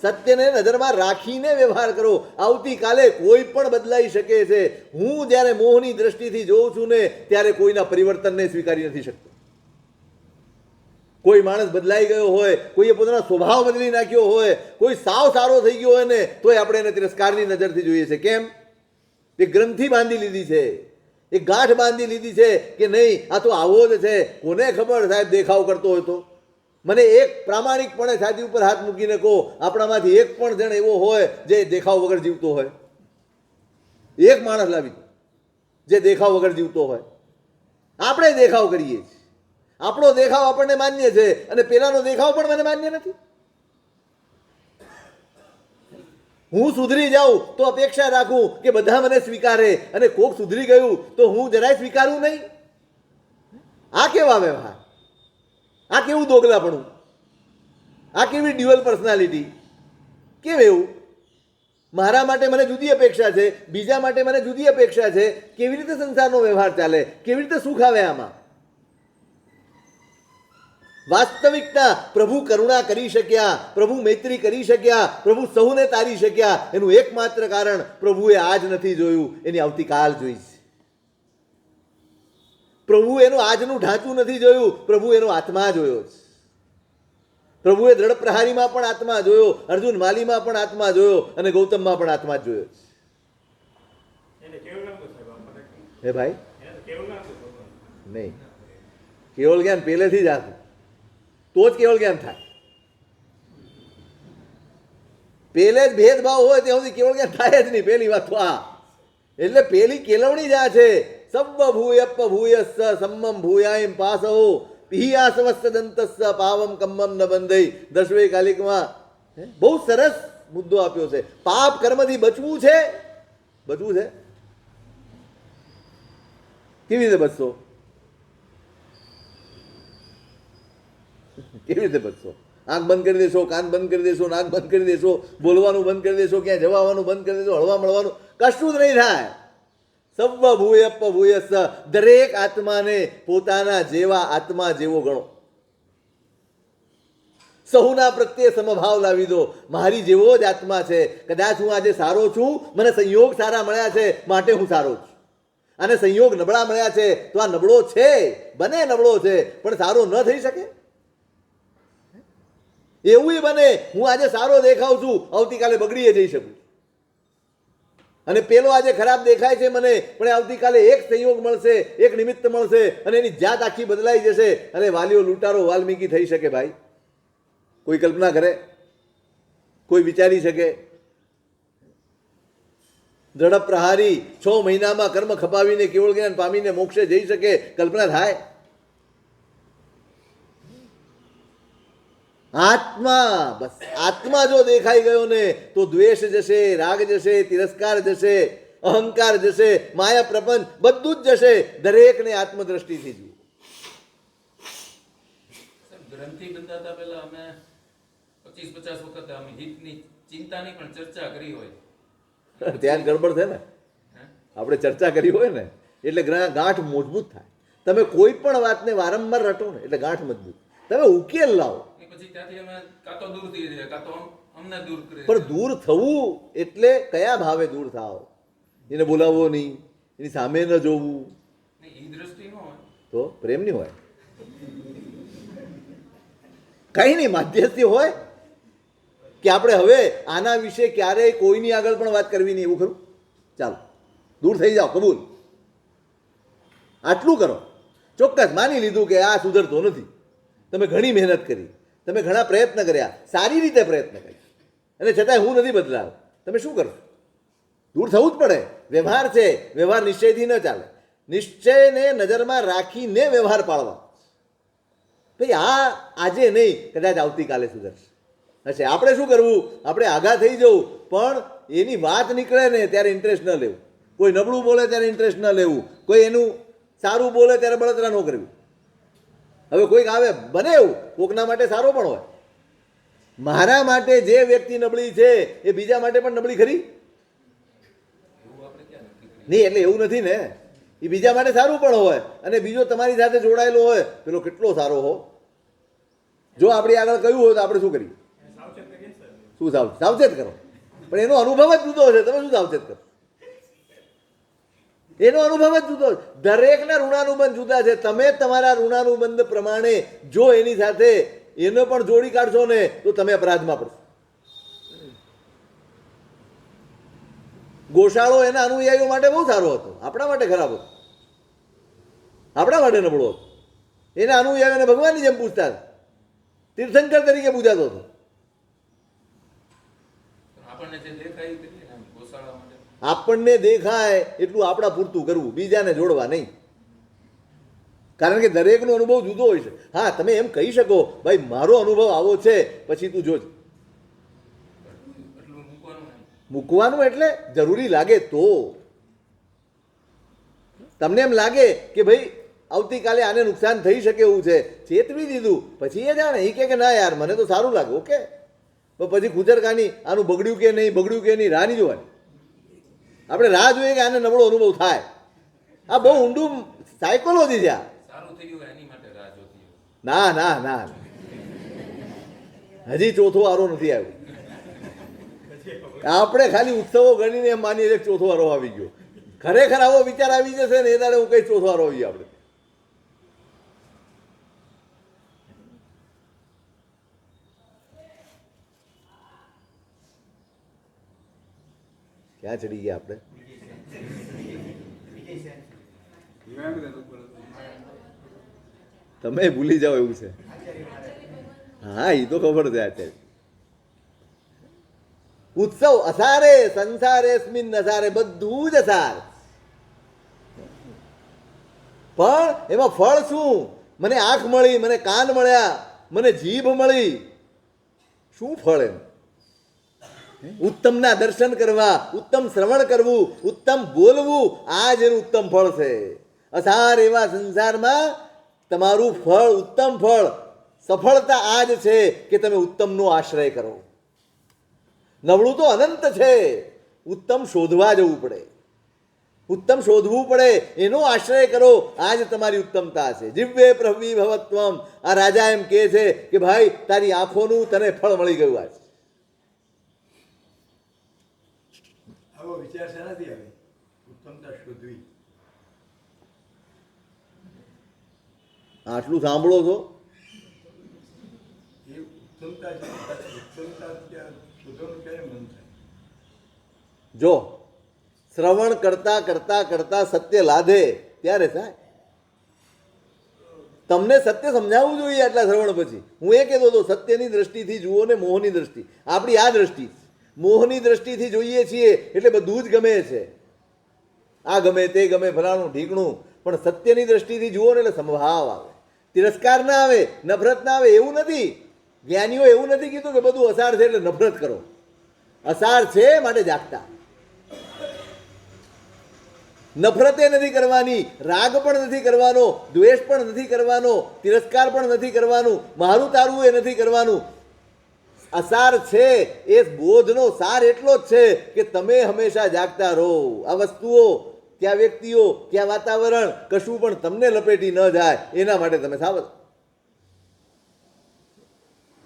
Speaker 1: સત્યને નજરમાં રાખીને વ્યવહાર કરો. આવતીકાલે કોઈ પણ બદલાઈ શકે છે. હું જ્યારે મોહની દ્રષ્ટિથી જોઉં છું ને, ત્યારે કોઈના પરિવર્તનને સ્વીકારી નથી શકતો. કોઈ માણસ બદલાઈ ગયો હોય, કોઈએ પોતાનો સ્વભાવ બદલી નાખ્યો હોય, કોઈ સાવ સારો થઈ ગયો હોય ને, તોય આપણે એને તિરસ્કારની નજરથી જોઈએ છે. કેમ? એ ગ્રંથિ બાંધી લીધી છે, એ ગાંઠ બાંધી લીધી છે કે નહીં, આ તો આવો જ છે. કોને ખબર સાહેબ દેખાવ કરતો હોય તો? મને એક પ્રામાણિકપણે છાતી ઉપર હાથ મૂકીને કહો, આપણામાંથી એક પણ જણ એવો હોય જે દેખાવ વગર જીવતો હોય? એક માણસ લાવી જે દેખાવ વગર જીવતો હોય? આપણે દેખાવ કરીએ છીએ. આપણો દેખાવ આપણને માન્ય છે અને પેલાનો દેખાવ પણ મને માન્ય નથી. હું સુધરી જાઉં તો અપેક્ષા રાખું કે બધા મને સ્વીકારે, અને કોક સુધરી ગયું તો હું જરાય સ્વીકારું નહીં. આ કેવા વ્યવહાર? આ કેવું દોગલાપણું? આ કેવી ડ્યુઅલ પર્સનાલિટી? કેમ એવું? મારા માટે મને જુદી અપેક્ષા છે, બીજા માટે મને જુદી અપેક્ષા છે. કેવી રીતે સંસારનો વ્યવહાર ચાલે? કેવી રીતે સુખ આવે આમાં? વાસ્તવિકતા પ્રભુ કરુણા કરી શક્યા, પ્રભુ મૈત્રી કરી શક્યા, પ્રભુ સૌને તારી શક્યા, એનું એકમાત્ર કારણ પ્રભુએ આજ નથી જોયું, એની આવતીકાલ જોઈ છે. પ્રભુ એનું આજનું ઢાંચું નથી જોયું, પ્રભુ એનો આત્મા જોયો છે. પ્રભુએ દ્રઢ પ્રહારીમાં પણ આત્મા જોયો, અર્જુન માલીમાં પણ આત્મા જોયો, અને ગૌતમમાં પણ આત્મા જોયો છે. હે ભાઈ, નહીં, કેવળ જ્ઞાન પહેલેથી જ આખું, તો જ કેવળ જ્ઞાન થાય. પહેલે જ ભેદભાવ હોય ત્યાં સુધી કેવળ જ્ઞાન થાય જ નહીં. પહેલી વાત તો આ. એટલે પહેલી કેળવણી જ આ છે. સવ્વ ભૂયપ્પ ભૂયસ્સ સમ્મમ ભૂયાયમ પાસહો પિહિયાસવસ્સ દંતસ્સ પાવમ કમ્મમ ન બંધઈ. દસવે કાલિકમાં બહુ સરસ મુદ્દો આપ્યો છે. પાપ કર્મથી બચવું છે. બચવું છે કેવી રીતે બચશો? કેવી રીતે બચશો? આંખ બંધ કરી દેશો, કાન બંધ કરી દેશો, નાક બંધ કરી દેશો, બોલવાનું બંધ કરી દેશો, ક્યાંય જવાનું બંધ કરી દેશો, હળવા મળવાનું કશું જ નહીં થાય. સવ્વ ભૂયપ્પ ભૂયસ્સ. દરેક આત્માને પોતાના જેવા આત્મા જેવો ગણો. સહુના પ્રત્યે સમભાવ લાવી દો. મારી જેવો જ આત્મા છે. કદાચ હું આજે સારો છું, મને સંયોગ સારા મળ્યા છે માટે હું સારો છું, અને સંયોગ નબળા મળ્યા છે તો આ નબળો છે, બને નબળો છે પણ સારો ન થઈ શકે. એવું બને હું આજે સારો દેખાઉં છું, આવતીકાલે બગડીએ જઈ શકું. અને પેલો આજે ખરાબ દેખાય છે મને, પણ આવતીકાલે એક સંયોગ મળશે, એક નિમિત્ત મળશે, અને એની જાત આખી બદલાઈ જશે. અને વાલીઓ લૂંટારો વાલ્મીકી થઈ શકે ભાઈ? કોઈ કલ્પના કરે? કોઈ વિચારી શકે? દ્રઢ પ્રહારી 6 મહિનામાં કર્મ ખપાવીને કેવળ જ્ઞાન પામીને મોક્ષે જઈ શકે? કલ્પના થાય? આત્મા, બસ આત્મા જો દેખાઈ ગયો ને તો દ્વેષ જશે, રાગ જશે, તિરસ્કાર જશે, અહંકાર જશે, માયા પ્રપંચ બધું જ જશે. દરેકને આત્મદ્રષ્ટિથી જુઓ.
Speaker 2: ગ્રંથિ બંધાતા પહેલા અમે 25-50 વખત અમે હિતની ચિંતાની પણ ચર્ચા કરી હોય.
Speaker 1: ત્યાં ગડબડ છે ને. આપણે ચર્ચા કરી હોય ને એટલે ગાંઠ મજબૂત થાય. તમે કોઈ પણ વાતને વારંવાર રટો ને એટલે ગાંઠ મજબૂત. તમે ઉકેલ લાવો.
Speaker 2: એ પછી ત્યાંથી અમે કાં તો દૂર થઈ જાય, કાં તો અમને દૂર કરે.
Speaker 1: પણ દૂર થવું એટલે કયા ભાવે દૂર થાવ? એને બોલાવવો નહીં, એની સામે ન જોવું,
Speaker 2: નહીં, એ દ્રષ્ટિ ન હોય
Speaker 1: તો પ્રેમ નહીં હોય. કઈ નહીં, માધ્યસ્થી હોય કે આપણે હવે આના વિશે ક્યારેય કોઈની આગળ પણ વાત કરવી નહીં, એવું ખરું? ચાલો દૂર થઈ જાઓ, કબૂલ. આટલું કરો. ચોક્કસ માની લીધું કે આ સુધરતો નથી. તમે ઘણી મહેનત કરી, તમે ઘણા પ્રયત્ન કર્યા, સારી રીતે પ્રયત્ન કર્યા, અને છતાંય હું નથી બદલાયો. તમે શું કરો? દૂર થવું જ પડે. વ્યવહાર છે, વ્યવહાર નિશ્ચયથી ન ચાલે. નિશ્ચયને નજરમાં રાખીને વ્યવહાર પાળવા. ભાઈ આ આજે નહીં, કદાચ આવતીકાલે સુધરશે. હશે. આપણે શું કરવું? આપણે આઘા થઈ જવું, પણ એની વાત નીકળે ને ત્યારે ઇન્ટરેસ્ટ ન લેવું. કોઈ નબળું બોલે ત્યારે ઇન્ટરેસ્ટ ન લેવું, કોઈ એનું સારું બોલે ત્યારે બળતરા ન કરવી. હવે કોઈક આવે, બને એવું, કોકના માટે સારો પણ હોય. મારા માટે જે વ્યક્તિ નબળી છે એ બીજા માટે પણ નબળી ખરી?
Speaker 2: એવું આપણે ક્યાં નક્કી કરીએ?
Speaker 1: નહીં, એટલે એવું નથી ને. એ બીજા માટે સારું પણ હોય, અને બીજો તમારી સાથે જોડાયેલો હોય, પેલો કેટલો સારો હો. જો આપણી આગળ કહ્યું હોય તો આપણે શું કરીએ? શું સાવચેત કરો. પણ એનો અનુભવ જ જુદો છે. તમે શું સાવચેત કરો? એનો અનુભવ જ જુદો. દરેકના ઋણાનુબંધ જુદા છે. તમે તમારા ઋણાનુબંધ પ્રમાણે જો એની સાથે એને પણ જોડી કાઢશો ને તો તમે અપરાધમાં પડશો. ગોશાળો એના અનુયાયીઓ માટે બહુ સારો હતો, આપણા માટે ખરાબ હતો, આપણા માટે નબળો હતો. એના અનુયાયીઓને ભગવાનની જેમ પૂછતા હતા, તીર્થંકર તરીકે પૂજાતો હતો.
Speaker 2: આપણને જે દેખાય એ કરીએ ને, ગોશાળા માટે
Speaker 1: આપણને દેખાય એટલું આપણા પૂરતું કરવું, બીજાને જોડવા નહીં. કારણ કે દરેકનો અનુભવ જુદો હોય છે. હા, તમે એમ કહી શકો, ભાઈ મારો અનુભવ આવો છે, પછી તું જોજ.
Speaker 2: એટલું મૂકવાનું નહીં.
Speaker 1: મૂકવાનું એટલે જરૂરી લાગે તો. તમને એમ લાગે કે ભાઈ આવતીકાલે આને નુકસાન થઈ શકે એવું છે, ચેતવી દીધું, પછી એ જાણે. એ કે ના યાર મને તો સારું લાગે, ઓકે. તો પછી ખુચરકાની આનું બગડ્યું કે નહીં રાહ નહીં જોવાની. આપણે રાહ જોઈએ કે આને નબળો અનુભવ થાય. આ બહુ ઊંડું સાયકોલોજી છે આ.
Speaker 2: સારું થઈ ગયું એની માટે રાહ જોતી હોય.
Speaker 1: ના ના ના, હજી ચોથો વારો નથી આવ્યો. આપણે ખાલી ઉત્સવો ગણીને એમ માનીએ કે ચોથો વારો આવી ગયો. ખરેખર આવો વિચાર આવી જશે ને એ દાડે હું કઈ ચોથો વારો આવી આપણે. ક્યાં ચડી ગયા આપણે? તમે ભૂલી જાઓ એવું છે. હા, એ તો ખબર છે. અત્યારે ઉત્સવ અસારે સંસારે સ્મિન નસારે, બધું જ અસાર. પણ એમાં ફળ શું? મને આંખ મળી, મને કાન મળ્યા, મને જીભ મળી. શું ફળ એમ? ઉત્તમના દર્શન કરવા, ઉત્તમ શ્રવણ કરવું, ઉત્તમ બોલવું, આ જ એનું ઉત્તમ ફળ છે. અસાર એવા સંસારમાં તમારું ફળ, ઉત્તમ ફળ, સફળતા આ જ છે કે તમે ઉત્તમનો આશ્રય કરો. નબળું તો અનંત છે. ઉત્તમ શોધવા જવું પડે, ઉત્તમ શોધવું પડે, એનો આશ્રય કરો. આ જ તમારી ઉત્તમતા છે. જીવ્ય પ્રભવી ભવત્વમ. આ રાજા એમ કહે છે કે ભાઈ તારી આંખોનું તને ફળ મળી ગયું. આજ
Speaker 3: આવો વિચાર શેનાથી આવે? ઉત્તમતા શોધવી.
Speaker 1: આટલું સાંભળો છો?
Speaker 3: એ ઉત્તમતા છે. ઉત્તમતા શોધવાનું ક્યારે મન થાય?
Speaker 1: જો શ્રવણ કરતા કરતા કરતા સત્ય લાદે ત્યારે થાય. તમને સત્ય સમજાવવું જોઈએ આટલા શ્રવણ પછી. હું એ કહેતો હતો સત્યની દ્રષ્ટિથી જુઓ ને મોહની દ્રષ્ટિ. આપણી આ દ્રષ્ટિ મોહની દ્રષ્ટિથી જોઈએ છીએ એટલે બધું જ ગમે છે. આ ગમે તે ગમે ફલાણું ઢીકણું. પણ સત્યની દ્રષ્ટિથી જુઓ ને એટલે સમભાવ આવે, તિરસ્કાર ના આવે, નફરત ના આવે. એવું નથી, જ્ઞાનીઓ એવું નથી કીધું કે બધું અસાર છે એટલે નફરત કરો. અસાર છે માટે જાગતા. નફરતે નથી કરવાની, રાગ પણ નથી કરવાનો, દ્વેષ પણ નથી કરવાનો, તિરસ્કાર પણ નથી કરવાનું, મારું તારું એ નથી કરવાનું. અસાર છે એ બોધનો સાર એટલો જ છે કે તમે હંમેશા જાગતા રહો. આ વસ્તુઓ ત્યાં વ્યક્તિઓ, ત્યાં વાતાવરણ કશું પણ તમને લપેટી ન જાય એના માટે તમે સાવધ.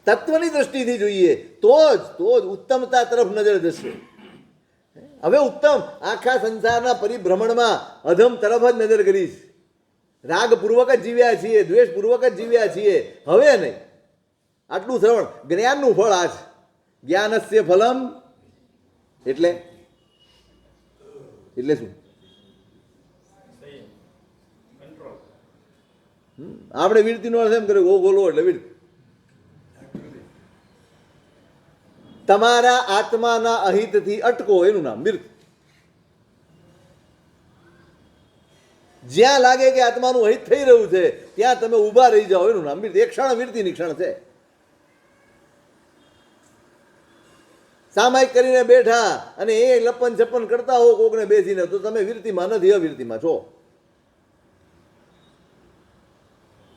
Speaker 1: તત્વની દ્રષ્ટિથી જોઈએ તો જ ઉત્તમતા તરફ નજર જશે. હવે ઉત્તમ આખા સંસારના પરિભ્રમણમાં અધમ તરફ જ નજર કરીશ. રાગપૂર્વક જ જીવ્યા છીએ, દ્વેષપૂર્વક જ જીવ્યા છીએ, હવે નહીં. આટલું શ્રવણ જ્ઞાનનું ફળ આ છે. જ્ઞાનસ્ય ફલમ એટલે શું? આપણે વીરતીનો અર્થ એમ કર્યો, ગોલો એટલે વીરતી. તમારા આત્માના અહિતથી અટકો એનું નામ વીરતી. જ્યાં લાગે કે આત્માનું અહિત થઈ રહ્યું છે ત્યાં તમે ઊભા રહી જાઓ એનું નામ વીરતી. એક ક્ષણ વીરતીની ક્ષણ છે. સામાયિક કરીને બેઠા અને એ લપન છપ્પન કરતા હો કોકને બેસીને, તો તમે વીરતીમાં નથી, અવીરતીમાં છો.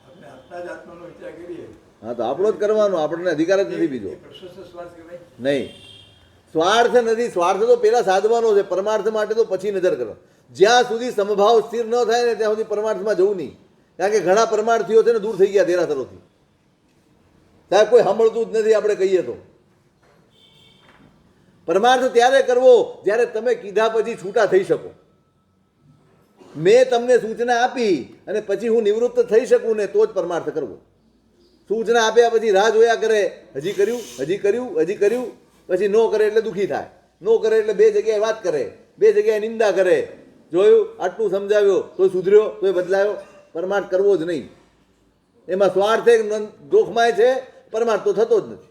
Speaker 3: આપણે આપણા જ આત્માનો વિચાર કરીએ.
Speaker 1: હા, તો આપણો જ કરવાનો, આપણને અધિકાર જ નથી બીજો.
Speaker 3: એ પ્રશસ્ત સ્વાર્થ કહેવાય.
Speaker 1: નહીં, સ્વાર્થ નથી. સ્વાર્થ તો પેલા સાધવાનો છે, પરમાર્થ માટે તો પછી નજર કરો. જ્યાં સુધી સમભાવ સ્થિર ન થાય ને ત્યાં સુધી પરમાર્થમાં જવું નહીં. કારણ કે ઘણા પરમાર્થીઓ છે ને દૂર થઈ ગયા દેરાસરોથી. સાહેબ કોઈ સાંભળતું જ નથી આપણે કહીએ તો. પરમાર્થ ત્યારે કરવો જ્યારે તમે કીધા પછી છૂટા થઈ શકો. મેં તમને સૂચના આપી અને પછી હું નિવૃત્ત થઈ શકું ને તો જ પરમાર્થ કરવો. સૂચના આપ્યા પછી રાહ જોયા કરે, હજી કર્યું, હજી કર્યું, હજી કર્યું, પછી નો કરે એટલે દુઃખી થાય, નો કરે એટલે બે જગ્યાએ વાત કરે, બે જગ્યાએ નિંદા કરે. જોયું, આટલું સમજાવ્યો તો સુધર્યો, તોય બદલાયો. પરમાર્થ કરવો જ નહીં. એમાં સ્વાર્થ જોખમાય છે, પરમાર્થ તો થતો જ નથી.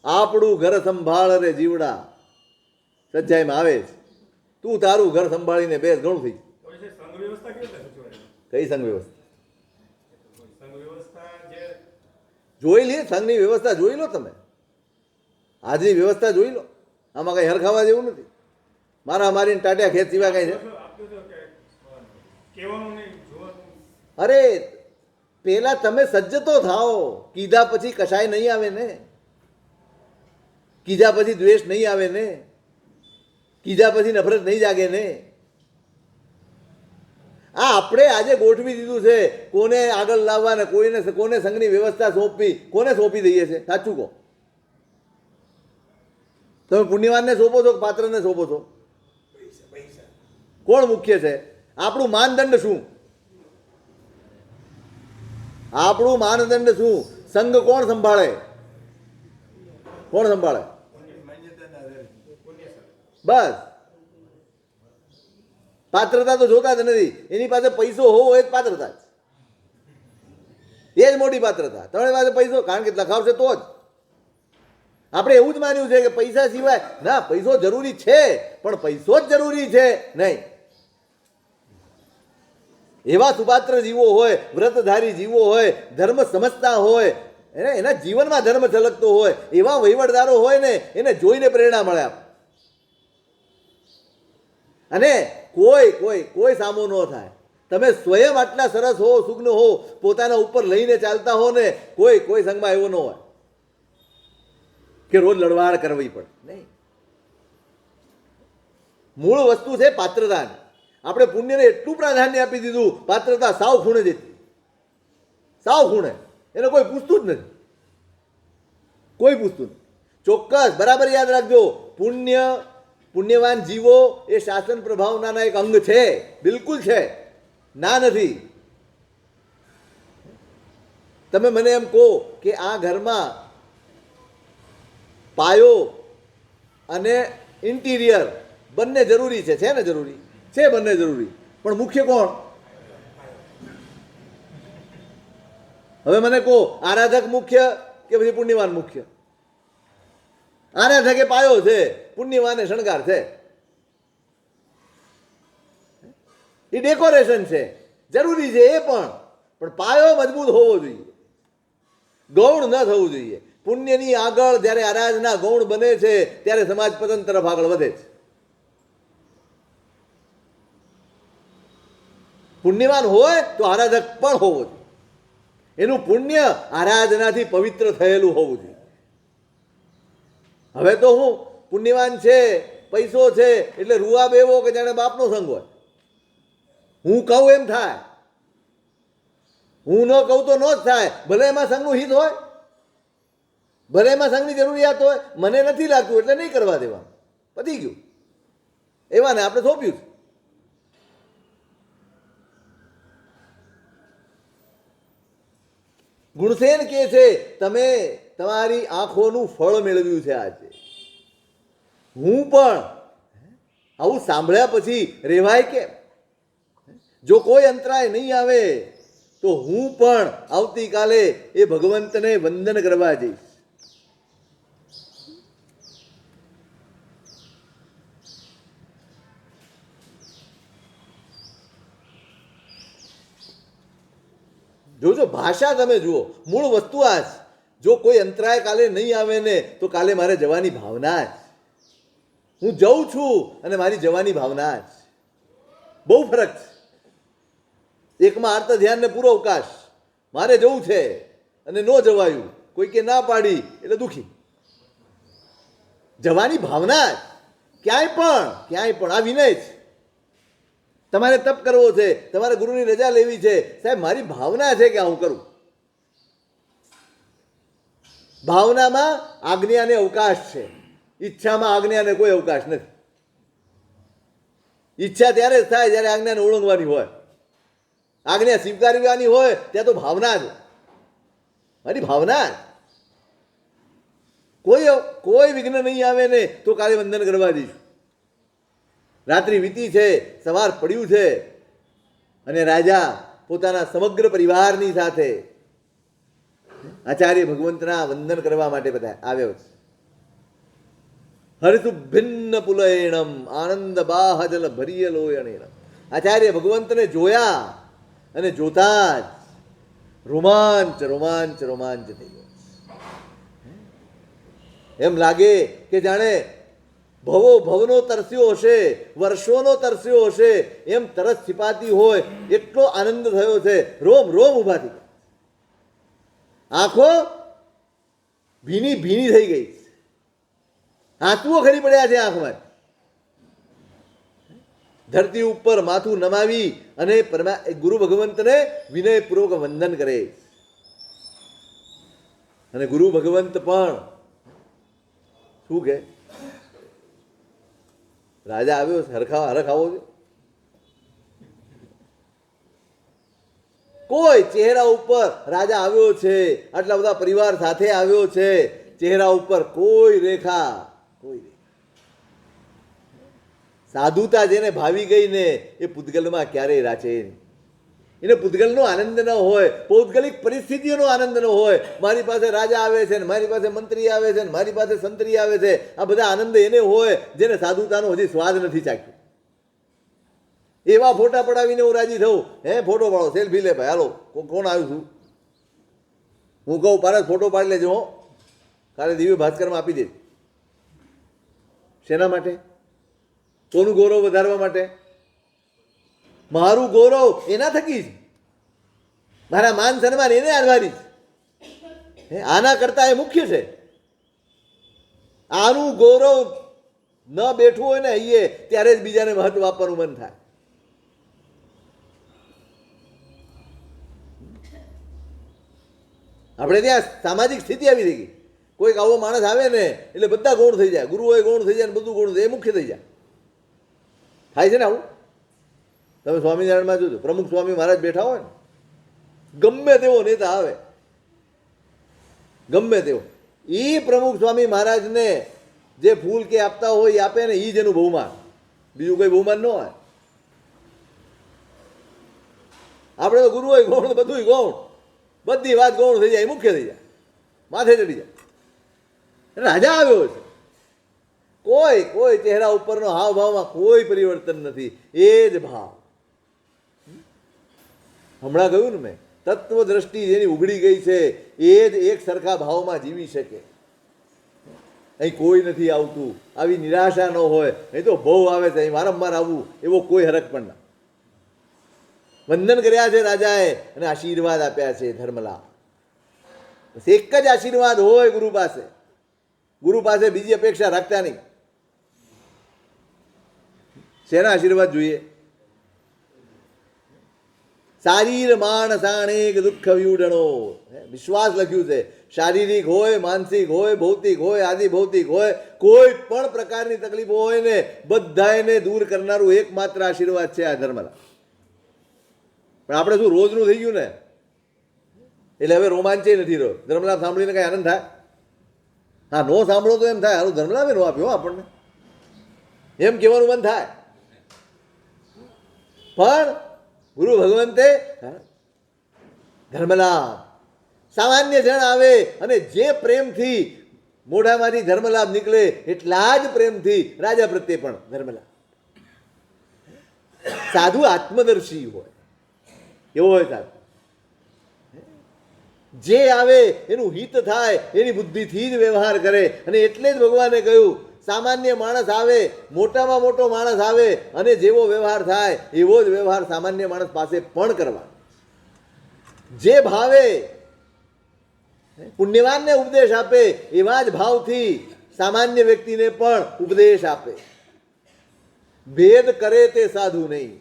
Speaker 1: આપણું ઘર સંભાળ રે જીવડા, સચ્ચાઈમાં આવે છે. તું તારું ઘર સંભાળીને બેસ, ઘણું થઈ. કઈ સંઘ વ્યવસ્થા જોઈ લે? સંઘની વ્યવસ્થા જોઈ લો તમે, આજની વ્યવસ્થા જોઈ લો. આમાં કઈ હરખાવા જેવું નથી. મારા મારીને ટાટિયા ખેત સિવાય કઈ છે? અરે પેલા તમે સજ્જ તો થાઓ. કીધા પછી કશાય નહીં આવે ને, કીધા પછી દ્વેષ નહીં આવે ને, કીધા પછી નફરત નહીં જાગે ને. આ આપણે આજે ગોઠવી દીધું છે કોને આગળ લાવવા ને કોને સંઘની વ્યવસ્થા સોંપવી, કોને સોંપી દઈએ છે? સાચું કહો. તમે પુણ્યવાનને સોંપો છો કે પાત્રને સોંપો છો? કોણ મુખ્ય છે? આપણું માનદંડ શું? આપણું માનદંડ શું? સંઘ કોણ સંભાળે? કોણ સંભાળે?
Speaker 3: માન્યતાના આધારે.
Speaker 1: બસ. પાત્રતા તો જોતા જ નથી. એની પાસે પૈસો હોવો એ જ પાત્રતા જ, એ જ મોટી પાત્રતા. તમારી પાસે પૈસો, કારણ કે લખાવશે તો જ. આપણે એવું જ માન્યું છે કે પૈસા સિવાય ના, પૈસો જરૂરી છે પણ પૈસો જ જરૂરી છે નહીં. એવા સુપાત્ર જીવો હોય, વ્રતધારી જીવો હોય, ધર્મ સમજતા હોય, એના જીવનમાં ધર્મ છલકતો હોય, એવા વહીવટદારો હોય ને એને જોઈને પ્રેરણા મળે. અને કોઈ સામો ન થાય. તમે સ્વયં આટલા સરસ હો, સુગ્ન હો, પોતાના ઉપર લઈને ચાલતા હો ને, કોઈ સંઘમાં એવો ન હોય કે રોજ લડવાડ કરવી પડે. નહીં, મૂળ વસ્તુ છે પાત્રતાની. આપણે પુણ્યને એટલું પ્રાધાન્ય આપી દીધું, પાત્રતા સાવ ખૂણે જતી, સાવ ખૂણે. એને કોઈ પૂછતું જ નથી, કોઈ પૂછતું નથી. ચોક્કસ બરાબર યાદ રાખજો, પુણ્યવાન જીવો એ શાસન પ્રભાવનાના એક અંગ છે, બિલકુલ છે, ના નથી. તમે મને એમ કહો કે આ ઘરમાં પાયો અને ઇન્ટિરિયર બંને જરૂરી છે ને? જરૂરી છે, બંને જરૂરી. પણ મુખ્ય કોણ? હવે મને કહો, આરાધક મુખ્ય કે પછી પુણ્યવાન મુખ્ય? આરાધક એ પાયો છે, પુણ્યવાન એ શણગાર છે. એ ડેકોરેશન છે, જરૂરી છે એ પણ પાયો મજબૂત હોવો જોઈએ, ગૌણ ન થવું જોઈએ. પુણ્યની આગળ જ્યારે આરાધના ગૌણ બને છે ત્યારે સમાજ પતન તરફ આગળ વધે છે. પુણ્યવાન હોય તો આરાધક પણ હોવો જોઈએ. એનું પુણ્ય આરાધનાથી પવિત્ર થયેલું હોવું જોઈએ. હવે તો હું પુણ્યવાન છે પૈસો છે એટલે રૂઆબ એવો કે જાણે બાપનો સંગ હોય. હું કહું એમ થાય, હું ન કહું તો ન જ થાય. ભલે એમાં સંઘનું હિત હોય, ભલે એમાં સંઘની જરૂરિયાત હોય, મને નથી લાગતું એટલે નહીં કરવા દેવા, પતી ગયું. એવા ને આપણે થોપ્યું. ગુણસેન કહે છે તમે તમારી આંખોનું ફળ મેળવ્યું છે આજે. હું પણ આવું સાંભળ્યા પછી રહેવાય કેમ? જો કોઈ અંતરાય નહીં આવે તો હું પણ આવતીકાલે એ ભગવંતને વંદન કરવા જઈશ. જોજો ભાષા તમે જુઓ, મૂળ વસ્તુ આ જ. જો કોઈ અંતરાય કાલે નહીં આવે ને તો કાલે મારે જવાની ભાવના જ. હું જઉં છું અને મારી જવાની ભાવના જ. બહુ ફરક છે. એકમાં આર્ત ધ્યાન ને પૂરો અવકાશ, મારે જવું છે અને ન જવાયું, કોઈ કે ના પાડી એટલે દુઃખી. જવાની ભાવના જ. ક્યાંય પણ આ વિનય છે. તમારે તપ કરવો છે, તમારે ગુરુની રજા લેવી છે, સાહેબ મારી ભાવના છે કે હું કરું. ભાવનામાં આજ્ઞાને અવકાશ છે, ઈચ્છામાં આજ્ઞાને કોઈ અવકાશ નથી. ઈચ્છા ત્યારે જ થાય જ્યારે આજ્ઞાને ઓળંગવાની હોય. આજ્ઞા સ્વીકારવાની હોય ત્યાં તો ભાવના જ, મારી ભાવના જ. કોઈ વિઘ્ન નહીં આવે ને તો કાલે વંદન કરવા દઈશું. રાત્રિ વીતી છે, સવાર પડ્યું છે અને રાજા પોતાના સમગ્ર પરિવારની સાથે આચાર્ય ભગવંતના વંદન કરવા માટે બધા આવ્યો છે. હરિતુ ભિન્ન પુલયણમ આનંદ બાહજલ ભરીય લોયણેણમ. આચાર્ય ભગવંતને જોયા અને જોતા જ રોમાંચ રોમાંચ રોમાંચ થઈ ગયો. એમ લાગે કે જાણે ભવનો તરસ્યો હશે, વર્ષોનો તરસ્યો હશે, એમ તરસ છીપાતી હોય એટલો આનંદ થયો છે. રોમ રોમ ઊભા થઈ ગયા, આંખો ભીની ભીની થઈ ગઈ, આંસુઓ ખરી પડ્યા છે આંખમાં. ધરતી ઉપર માથું નમાવી અને ગુરુ ભગવંતને વિનયપૂર્વક વંદન કરે. અને ગુરુ ભગવંત પણ શું કે, રાજા આવ્યો છે, હરખ આવો છે. કોઈ ચહેરા ઉપર રાજા આવ્યો છે, આટલા બધા પરિવાર સાથે આવ્યો છે, ચહેરા ઉપર કોઈ રેખા, કોઈ રેખા. સાધુતા જેને ભાવી ગઈ ને એ પૂતગલમાં ક્યારેય રાચે નહીં. એને પૂતગલનો આનંદ ન હોય, પૌદ્ગલિક પરિસ્થિતિઓનો આનંદ ન હોય. મારી પાસે રાજા આવે છે ને મારી પાસે મંત્રી આવે છે ને મારી પાસે સંતરી આવે છે, આ બધા આનંદ એને હોય જેને સાધુતાનો હજી સ્વાદ નથી ચાખ્યો. એવા ફોટા પડાવીને હું રાજી થઉં, હે ફોટો પાડો, સેલ્ફી લે ભાઈ, હાલો કોણ આવ્યું છું. હું કહું પારસ ફોટો પાડી લેજો, હો કાલે દિવ્ય ભાસ્કરમાં આપી દે. શેના માટે? કોનું ગૌરવ વધારવા માટે? મારું ગૌરવ એના થકી જ, મારા માન સન્માન એને આધારી છે. આના કરતા એ મુખ્ય છે. આનું ગૌરવ ન બેઠું હોય ને અહીંયા, ત્યારે જ બીજાને મહત્વ આપવાનું મન થાય. આપણે ત્યાં સામાજિક સ્થિતિ આવી થઈ ગઈ. કોઈક આવો માણસ આવે ને એટલે બધા ગૌણ થઈ જાય, ગુરુ હોય ગૌણ થઈ જાય ને બધું ગૌણ થઈ જાય, એ મુખ્ય થઈ જાય. થાય છે ને આવું? તમે સ્વામિનારાયણમાં જોજો, પ્રમુખ સ્વામી મહારાજ બેઠા હોય ને, ગમે તેવો નેતા આવે, ગમે તેવો, એ પ્રમુખ સ્વામી મહારાજને જે ફૂલ કે આપતા હોય એ આપે ને, એ જ એનું બહુમાન, બીજું કોઈ બહુમાન ન હોય. આપણે તો ગુરુ હોય ગૌણ, બધું ગૌણ, બધી વાત ગૌણ થઈ જાય, મુખ્ય થઈ જાય, માથે ચડી જાય. રાજા આવ્યો છે, કોઈ ચહેરા ઉપરનો હાવભાવમાં કોઈ પરિવર્તન નથી, એ જ ભાવ. હમણાં કહ્યું ને મેં, તત્વ દ્રષ્ટિ જેની ઉઘડી ગઈ છે એ જ એક સરખા ભાવમાં જીવી શકે. અહીં કોઈ નથી આવતું, આવી નિરાશા ન હોય. અહીં તો બહુ આવે છે, અહીં વારંવાર આવવું એવો કોઈ હરખ પણ ના. વંદન કર્યા છે રાજાએ અને આશીર્વાદ આપ્યા છે ધર્મલા. એક જ આશીર્વાદ હોય ગુરુ પાસે, ગુરુ પાસે બીજી અપેક્ષા રાખતા નહીં. શેના આશીર્વાદ જોઈએ? શારીર માણસ આણેક દુઃખ વ્યુડણો. વિશ્વાસ લખ્યું છે. શારીરિક હોય, માનસિક હોય, ભૌતિક હોય, આદિ ભૌતિક હોય, કોઈ પણ પ્રકારની તકલીફો હોય ને બધાને દૂર કરનારું એકમાત્ર આશીર્વાદ છે આ ધર્મલા. પણ આપણે શું રોજનું થઈ ગયું ને, એટલે હવે રોમાંચે નથી રહ્યો. ધર્મલાભ સાંભળીને કઈ આનંદ થાય? હા, નો સાંભળો તો એમ થાય હારું ધર્મલાભે નો આપ્યો આપણને, એમ કહેવાનું મન થાય. પણ ગુરુ ભગવંતે ધર્મલાભ સામાન્ય જણ આવે અને જે પ્રેમથી મોઢામાંથી ધર્મલાભ નીકળે એટલા જ પ્રેમથી રાજા પ્રત્યે પણ ધર્મલાભ. સાધુ આત્મદર્શી હોય એવો હોય સાધુ. જે આવે એનું હિત થાય એની બુદ્ધિથી જ વ્યવહાર કરે. અને એટલે જ ભગવાને કહ્યું સામાન્ય માણસ આવે, મોટામાં મોટો માણસ આવે અને જેવો વ્યવહાર થાય એવો જ વ્યવહાર સામાન્ય માણસ પાસે પણ કરવા. જે ભાવે પુણ્યવાનને ઉપદેશ આપે એવા જ ભાવથી સામાન્ય વ્યક્તિને પણ ઉપદેશ આપે. ભેદ કરે તે સાધુ નહીં,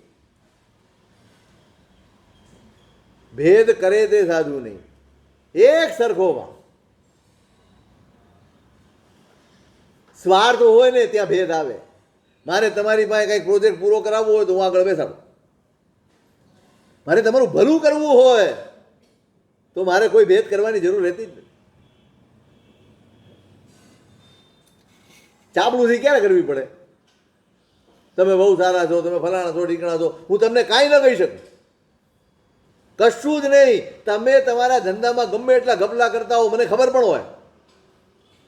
Speaker 1: ભેદ કરે તે સાધુ નહીં, એક સરખો ભાવ. સ્વાર્થ હોય ને ત્યાં ભેદ આવે. મારે તમારી પાસે કંઈક પ્રોજેક્ટ પૂરો કરાવવો હોય તો હું આગળ બેસાડું. મારે તમારું ભલું કરવું હોય તો મારે કોઈ ભેદ કરવાની જરૂર રહેતી જ નથી. ચાપલુથી ક્યારે કરવી પડે? તમે બહુ સારા છો, તમે ફલાણા છો, ઢીકણા છો, હું તમને કાંઈ ન કહી શકું, કશું જ નહીં. તમે તમારા ધંધામાં ગમે એટલા ગપલા કરતા હો, મને ખબર પણ હોય,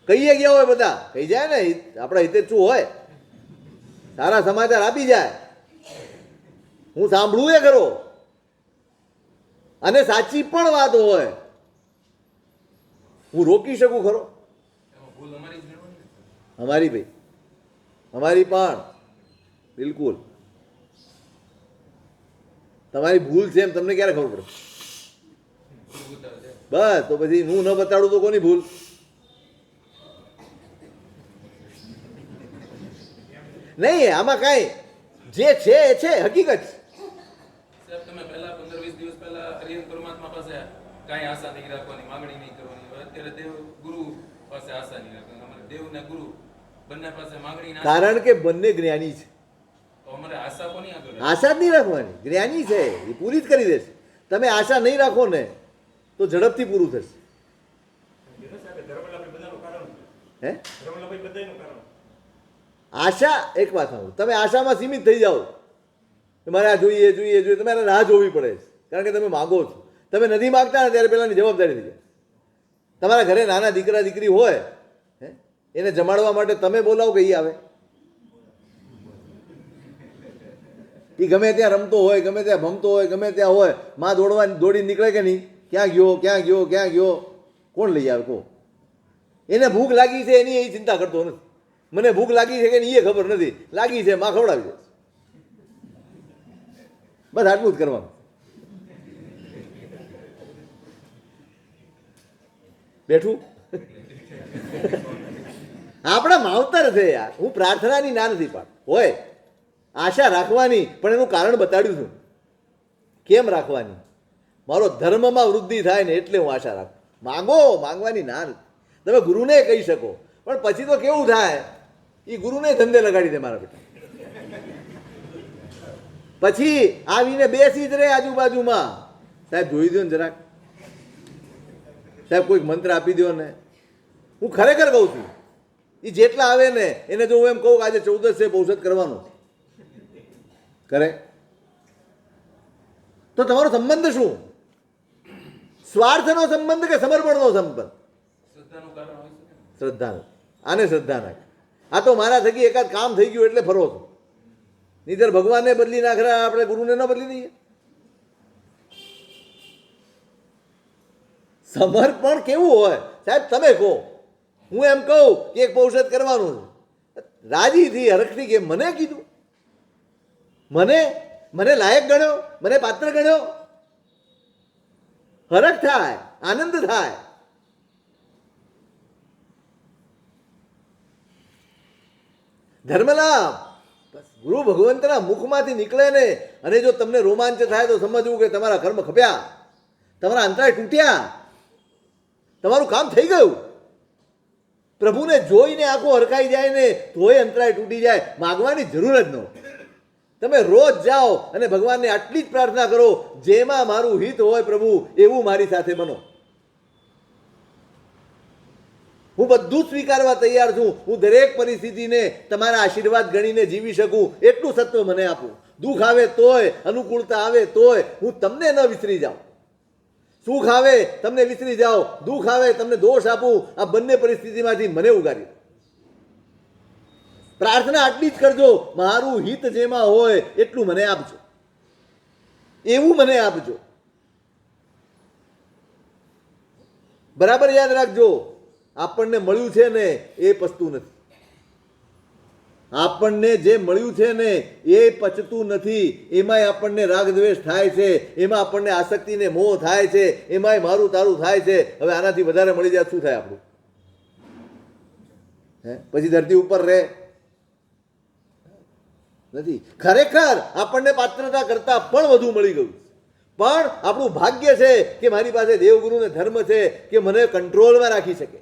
Speaker 1: કહીએ ગયા હોય બધા, કહી જાય ને આપણા હિતે શું હોય, સારા સમાચાર આપી જાય, હું સાંભળું એ ખરો. અને સાચી પણ વાત હોય હું રોકી શકું ખરો?
Speaker 2: એમાં ભૂલ અમારી જ ગણવાની ને.
Speaker 1: અમારી ભાઈ, અમારી પણ બિલકુલ. તમારી ભૂલ છે એમ તમને ક્યારે ખબર પડે?
Speaker 2: ભૂલ બતાવે છે.
Speaker 1: બસ તો પછી હું ન બતાડું તો કોની ભૂલ? નહીં, આમાં કાંઈ જે છે એ છે, હકીકત છે.
Speaker 2: સાહેબ, તમે પહેલા 15-20 દિવસ પહેલા હરિહર પરમાત્મા પાસે કાંઈ આશા નહીં રાખવાની, માંગણી નહીં કરવાની. હવે અત્યારે દેવ ગુરુ પાસે આશા નહીં રાખવાની. અમારે દેવ ને ગુરુ બંને પાસે માંગણી ના.
Speaker 1: કારણ કે બંને જ્ઞાની છે.
Speaker 2: તો અમારે આશા કોની આગળ રાખવી?
Speaker 1: આશા જ નહીં રાખવાની, જ્ઞાની છે એ પૂરી જ કરી દેશે. તમે આશા નહીં રાખો ને તો ઝડપથી પૂરું થશે. હે, આશા એક વાત સાંભળો, તમે આશામાં સીમિત થઈ જાઓ, તમારે આ જોઈએ જોઈએ જોઈએ, તમારે રાહ જોવી પડે છે. કારણ કે તમે માગો છો, તમે નથી માગતા ને ત્યારે પહેલાંની જવાબદારી થઈ જાય. તમારા ઘરે નાના દીકરા દીકરી હોય, હે, એને જમાડવા માટે તમે બોલાવો કે એ આવે? એ ગમે ત્યાં રમતો હોય, ગમે ત્યાં ભમતો હોય, ગમે ત્યાં હોય, માં દોડી નીકળે કે નહીં? ક્યાં ગયો, ક્યાં ગયો, ક્યાં ગયો? કોણ લઈ આવે? કહો. એને ભૂખ લાગી છે એની એ ચિંતા કરતો નથી. મને ભૂખ લાગી છે કે નહીં એ ખબર નથી, લાગી છે માં ખવડાવી દે. બસ આટલું જ કરવાનું. બેઠું આપણા માવતર છે યાર. હું પ્રાર્થનાની ના નથી પાડતો, હોય આશા રાખવાની, પણ એનું કારણ બતાડ્યું છું કેમ રાખવાની. મારો ધર્મમાં વૃદ્ધિ થાય ને એટલે હું આશા રાખું. માગો, માંગવાની ના નથી. તમે ગુરુને કહી શકો, પણ પછી તો કેવું થાય, એ ગુરુને ધંધે લગાડી દે મારા બેટા. પછી આવીને બેસી જ રહે આજુબાજુમાં. સાહેબ જોઈ દો ને જરાક, સાહેબ કોઈક મંત્ર આપી દો ને. હું ખરેખર કહું છું, એ જેટલા આવે ને એને જો હું એમ કહું કે આજે 14 છે બહુશત કરવાનું કરે, તો તમારો સંબંધ શું? સ્વાર્થનો સંબંધ કે સમર્પણનો સંબંધ?
Speaker 2: શ્રદ્ધાનું કારણ હોય છે.
Speaker 1: શ્રદ્ધાનો. આને શ્રદ્ધા નાખ. આ તો મારા થકી એકાદ કામ થઈ ગયું એટલે ફરો છો, નહીંતર ભગવાનને બદલી નાખરા આપણે ગુરુને ન બદલી દઈએ. સમર્પણ કેવું હોય સાહેબ? તમે કહો, હું એમ કહું કે એક પૌષધ કરવાનું છે, રાજીથી હરખથી કે મને કીધું, મને લાયક ગણ્યો, મને પાત્ર ગણ્યો, હરખ થાય, આનંદ થાય. ધર્મલાભ ગુરુ ભગવંતના મુખમાંથી નીકળે ને, અને જો તમને રોમાંચ થાય તો સમજવું કે તમારા કર્મ ખપ્યા, તમારા અંતરાય તૂટ્યા, તમારું કામ થઈ ગયું. પ્રભુને જોઈને આંખો હરખાઈ જાય ને તોય અંતરાય તૂટી જાય, માગવાની જરૂર જ ન હોય. તમે રોજ જાઓ અને ભગવાનને આટલી જ પ્રાર્થના કરો, જેમાં મારું હિત હોય પ્રભુ એવું મારી સાથે બનો. હું બધું જ સ્વીકારવા તૈયાર છું. હું દરેક પરિસ્થિતિને તમારા આશીર્વાદ ગણીને જીવી શકું એટલું સત્વ મને આપું. દુઃખ આવે તોય, અનુકૂળતા આવે તોય હું તમને ન વિસરી જાઉં. સુખ આવે તમને વિસરી જાઓ, દુઃખ આવે તમને દોષ આપું. આ બંને પરિસ્થિતિમાંથી મને ઉગારી. પ્રાર્થના આટલી જ કરજો, મારું હિત જેમાં હોય એટલું મને આપજો, એવું મને આપજો. બરાબર યાદ રાખજો, આપણને મળ્યું છે ને એ પચતું નથી. આપણને જે મળ્યું છે ને એ પચતું નથી. એમાંય આપણને રાગ દ્વેષ થાય છે, એમાં આપણને આસક્તિ ને મોહ થાય છે, એમાંય મારું તારું થાય છે. હવે આનાથી વધારે મળી જાય શું થાય આપણું? પછી ધરતી ઉપર રહે નથી. ખરેખર આપણને પાત્રતા કરતા પણ વધુ મળી ગયું. પણ આપણું ભાગ્ય છે કે મારી પાસે દેવગુરુ ને ધર્મ છે કે મને કંટ્રોલમાં રાખી શકે.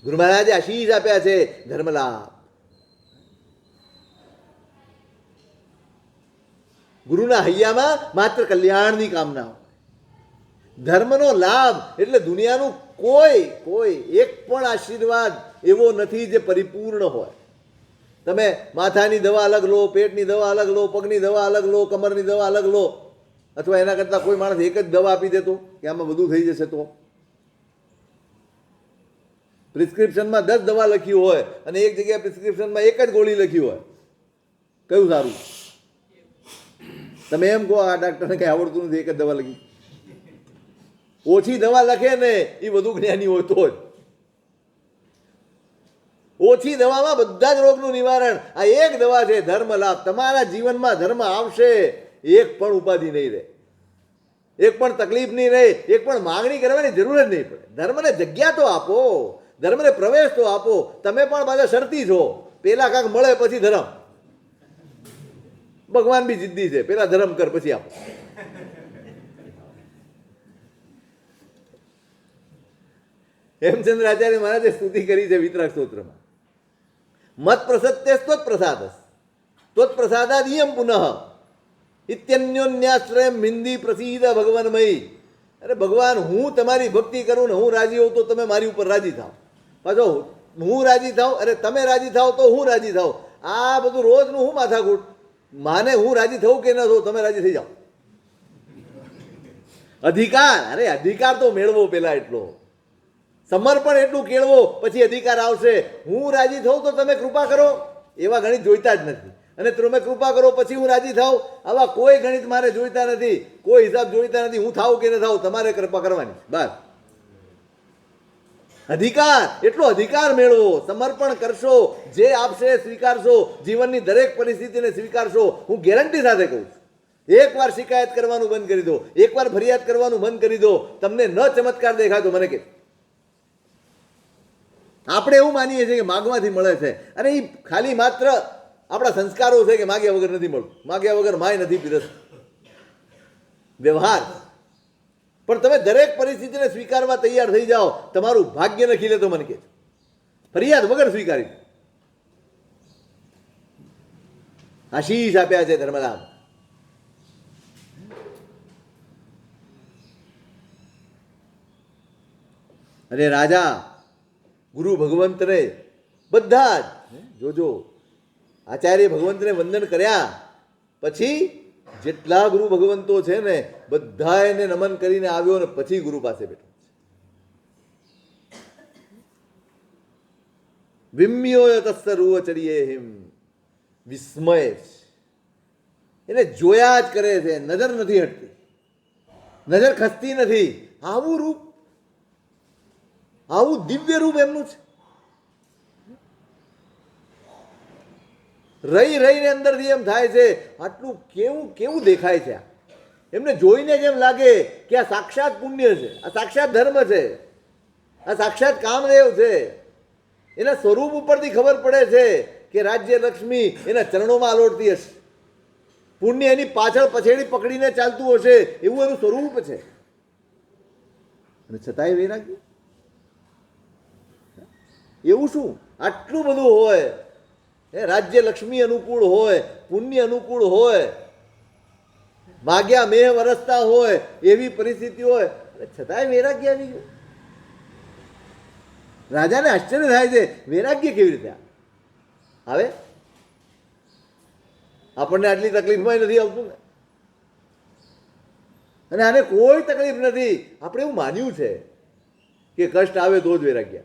Speaker 1: ગુરુ મહારાજે આશીષ આપ્યા છે ધર્મલાભ. ગુરુના હૈયામાં માત્ર કલ્યાણની કામના. ધર્મનો લાભ એટલે દુનિયાનું કોઈ એક પણ આશીર્વાદ એવો નથી જે પરિપૂર્ણ હોય. તમે માથાની દવા અલગ લો, પેટની દવા અલગ લો, પગની દવા અલગ લો, કમરની દવા અલગ લો, અથવા એના કરતાં કોઈ માણસ એક જ દવા આપી દેતો કે આમાં બધું થઈ જશે. તો પ્રિસ્ક્રિપ્શનમાં 10 દવા લખી હોય અને એક જગ્યાએ પ્રિસ્ક્રિપ્શનમાં એક જ ગોળી લખી હોય, કયું સારું? તમે એમ કહો આ ડાક્ટરને કંઈ આવડતું નથી, એક જ દવા લખી. ઓછી દવા લખે ને એ વધુ જ્ઞાની હોય તો જ. ઓછી દવામાં બધા જ રોગનું નિવારણ. આ એક દવા છે ધર્મ લાભ. તમારા જીવનમાં ધર્મ આવશે, એક પણ ઉપાધિ નહીં રહે, એક પણ તકલીફ નહીં રહે, એક પણ માંગણી કરવાની જરૂર જ નહીં પડે. ધર્મને જગ્યા તો આપો, ધર્મને પ્રવેશ તો આપો. તમે પણ પાછા શરતી છો. પેલા કાંક મળે પછી ધર્મ. ભગવાન બી જિદ્દી છે, પેલા ધર્મ કર પછી આપો. હેમચંદ્ર આચાર્ય મહારાજે સ્તુતિ કરી છે વિતરાગ સ્તોત્રમાં. મત પ્રસત્તે સ્ત્વત પ્રસાદ ત્વત પ્રસાદાદ ઇયમ પુનઃ ઇત્યન્યોન્યાશ્રય મિંદી પ્રસિદ્ધ ભગવાનમયી. અરે ભગવાન, હું તમારી ભક્તિ કરું ને હું રાજી હોઉં તો તમે મારી ઉપર રાજી થાવ. પાછો હું રાજી થાવ, અરે તમે રાજી થાવ તો હું રાજી થાવ. આ બધું રોજનું હું માથાકૂટ. માને હું રાજી થવું કે ન થવું, તમે રાજી થઈ જાઓ. અધિકાર, અરે અધિકાર તો મેળવો પેલા એટલો. સમર્પણ એટલું કેળવો, પછી અધિકાર આવશે. હું રાજી થઉં તો તમે કૃપા કરો, એવા ગણિત જોઈતા જ નથી. અને તમે કૃપા કરો પછી હું રાજી થાવ, આવા કોઈ ગણિત મારે જોઈતા નથી, કોઈ હિસાબ જોઈતા નથી. હું થાવ કે ન થાવ, તમારે કૃપા કરવાની બસ. અધિકાર, એટલો અધિકાર મેળવો. સમર્પણ કરશો, જે આપશે સ્વીકારશો, જીવનની દરેક પરિસ્થિતિને સ્વીકારશો. હું ગેરંટી સાથે કહું છું. એકવાર શિકાયત કરવાનું બંધ કરી દો, એકવાર ફરિયાદ કરવાનું બંધ કરી દો. તમને ન ચમત્કાર દેખાય તો મને કે. આપણે એવું માનીએ છીએ કે માગવાથી મળે છે. અને એ ખાલી માત્ર આપણા સંસ્કારો છે કે માગ્યા વગર નથી મળતું, માગ્યા વગર માય નથી પીરસ વ્યવહાર. પણ તમે દરેક પરિસ્થિતિને સ્વીકારવા તૈયાર થઈ જાઓ, તમારું ભાગ્ય ન ખીલે તો મને કે. ફરિયાદ વગર સ્વીકારી. આશીષ આપ્યા છે ધર્મલાભ. અને રાજા ગુરુ ભગવંતને બધા જ જોજો, આચાર્ય ભગવંતને વંદન કર્યા પછી જેટલા ગુરુ ભગવંતો છે ને બધા એને નમન કરીને આવ્યો ને પછી ગુરુ પાસે બેઠો. વિમ્યો તસ્સર્વચર્યે હિમ, વિસ્મય. એને જોયા જ કરે છે, નજર નથી હટતી, નજર ખસતી નથી. આવું રૂપ, આવું દિવ્ય રૂપ એમનું છે. રહીને અંદરથી એમ થાય છે આટલું કેવું કેવું દેખાય છે. એમને જોઈને જ એમ લાગે કે આ સાક્ષાત પુણ્ય છે, આ સાક્ષાત ધર્મ છે, આ સાક્ષાત કામદેવ છે. એના સ્વરૂપ ઉપરથી ખબર પડે છે કે રાજ્ય લક્ષ્મી એના ચરણોમાં આલોટતી હશે, પુણ્ય એની પાછળ પછેડી પકડીને ચાલતું હશે, એવું એનું સ્વરૂપ છે. અને છતાંય વૈરાગ્ય, એવું શું આટલું બધું હોય, રાજ્ય લક્ષ્મી અનુકૂળ હોય, પુણ્ય અનુકૂળ હોય, માગ્યા મેહ વરસતા હોય એવી પરિસ્થિતિ હોય, છતાંય વૈરાગ્ય આવી ગયું. રાજાને આશ્ચર્ય થાય છે, વૈરાગ્ય કેવી રીતે આવે? આપણને આટલી તકલીફમાં નથી આવતું ને, અને આને કોઈ તકલીફ નથી. આપણે એવું માન્યું છે કે કષ્ટ આવે તો જ વૈરાગ્ય.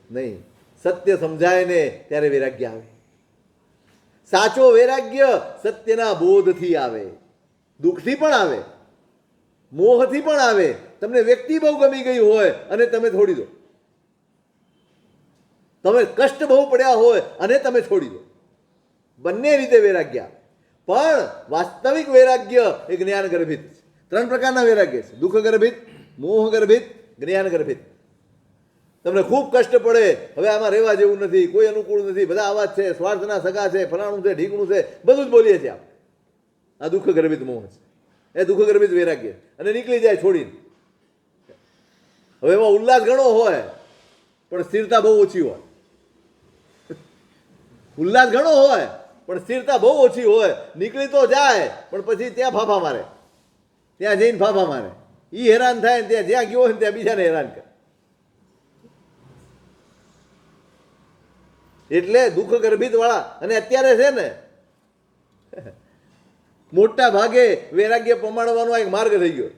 Speaker 1: નહીં, સત્ય સમજાય ને ત્યારે વૈરાગ્ય આવે. સાચો વૈરાગ્ય સત્યના બોધથી આવે, દુઃખથી પણ આવે, મોહથી પણ આવે. તમને વ્યક્તિ બહુ ગમી ગઈ હોય અને તમે છોડી દો, તમે કષ્ટ બહુ પડ્યા હોય અને તમે છોડી દો, બંને રીતે વૈરાગ્ય આવે. પણ વાસ્તવિક વૈરાગ્ય એ જ્ઞાન ગર્ભિત છે. 3 પ્રકારના વૈરાગ્ય છે: દુઃખ ગર્ભિત, મોહ ગર્ભિત, જ્ઞાન ગર્ભિત. તમને ખૂબ કષ્ટ પડે, હવે આમાં રહેવા જેવું નથી, કોઈ અનુકૂળ નથી, બધા આવા જ છે, સ્વાર્થના સગા છે, ફલાણું છે, ઢીકણું છે, બધું જ બોલીએ છીએ આપણે. આ દુઃખ ગર્ભિત મોહ છે, એ દુઃખ ગર્ભિત વૈરાગ્ય. અને નીકળી જાય છોડીને. હવે એમાં ઉલ્લાસ ઘણો હોય પણ સ્થિરતા બહુ ઓછી હોય. ઉલ્લાસ ઘણો હોય પણ સ્થિરતા બહુ ઓછી હોય. નીકળી તો જાય પણ પછી ત્યાં ફાફા મારે, ત્યાં જઈને ફાફા મારે. એ હેરાન થાય ને ત્યાં જ્યાં ગયો હોય ને ત્યાં બીજાને હેરાન કરે. એટલે દુઃખ ગર્ભિત વાળા. અને અત્યારે છે ને મોટા ભાગે વૈરાગ્ય પમાડવાનો એક માર્ગ થઈ ગયો.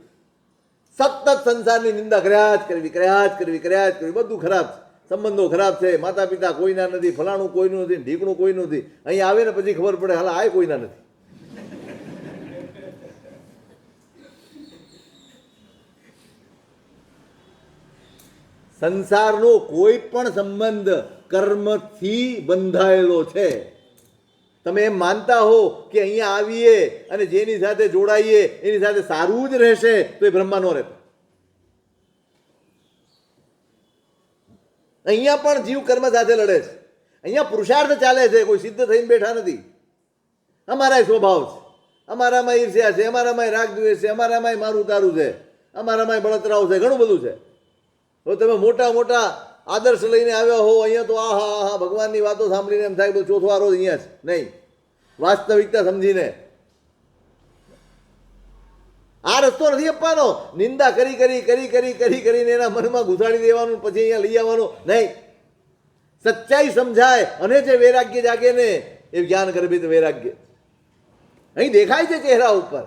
Speaker 1: સતત સંસારની નિંદા કર્યા જ કરવી, કર્યા જ કરવી, કર્યા જ કરવી. બધું ખરાબ છે, સંબંધો ખરાબ છે, માતા પિતા કોઈના નથી, ફલાણું કોઈનું નથી, ઢીકણું કોઈનું નથી. અહીંયા આવે ને પછી ખબર પડે હાલ આ કોઈના નથી. સંસારનો કોઈ પણ સંબંધ કર્મથી બંધાયેલો છે. તમે એમ માનતા હો કે અહીંયા આવીએ અને જેની સાથે જોડાઈએ એની સાથે સારું જ રહેશે તો એ બ્રહ્મા નો રહેતો. અહીંયા પણ જીવ કર્મ સાથે લડે છે. અહીંયા પુરુષાર્થ ચાલે છે, કોઈ સિદ્ધ થઈને બેઠા નથી. અમારાય સ્વભાવ છે, અમારામાં ઈર્ષ્યા છે, અમારામાં રાગ દ્વેષ છે, અમારામાં મારું તારું છે, અમારામાં બળતરાવ છે, ઘણું બધું છે. તો તમે મોટા મોટા આદર્શ લઈને આવ્યા હો અહીંયા તો આહા ભગવાનની વાતો સાંભળીને એમ થાય કે ચોથો વારો અહીંયા છે. નહીં, વાસ્તવિકતા સમજીને આ રસ્તો નથી આપવાનો. નિંદા કરી કરી કરી કરી કરી કરીને એના મનમાં ઘુસાડી દેવાનું, પછી અહીંયા લઈ આવવાનું નહીં. સચ્ચાઈ સમજાય અને જે વૈરાગ્ય જાગે ને એ જ્ઞાન ગર્ભિત વૈરાગ્ય અહીં દેખાય છે ચહેરા ઉપર.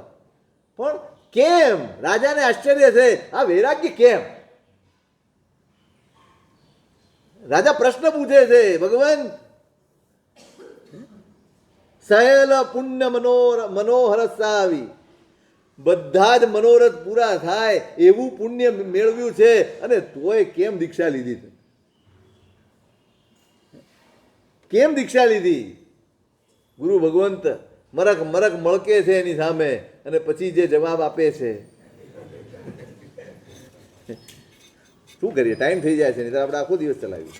Speaker 1: પણ કેમ? રાજાને આશ્ચર્ય છે, આ વૈરાગ્ય કેમ? રાજા પ્રશ્ન પૂછે છે, ભગવાન સહેલ પુણ્ય મનોહર સાવી, બધા જ મનોરથ પૂરા થાય એવું પુણ્ય મેળવ્યું છે અને તોય કેમ દીક્ષા લીધી છે? કેમ દીક્ષા લીધી? ગુરુ ભગવંત મરક મરક મળકે છે એની સામે અને પછી જે જવાબ આપે છે શું કરીએ? ટાઈમ થઈ જાય છે, નહીં તો આપણે આખો દિવસ ચલાવીએ.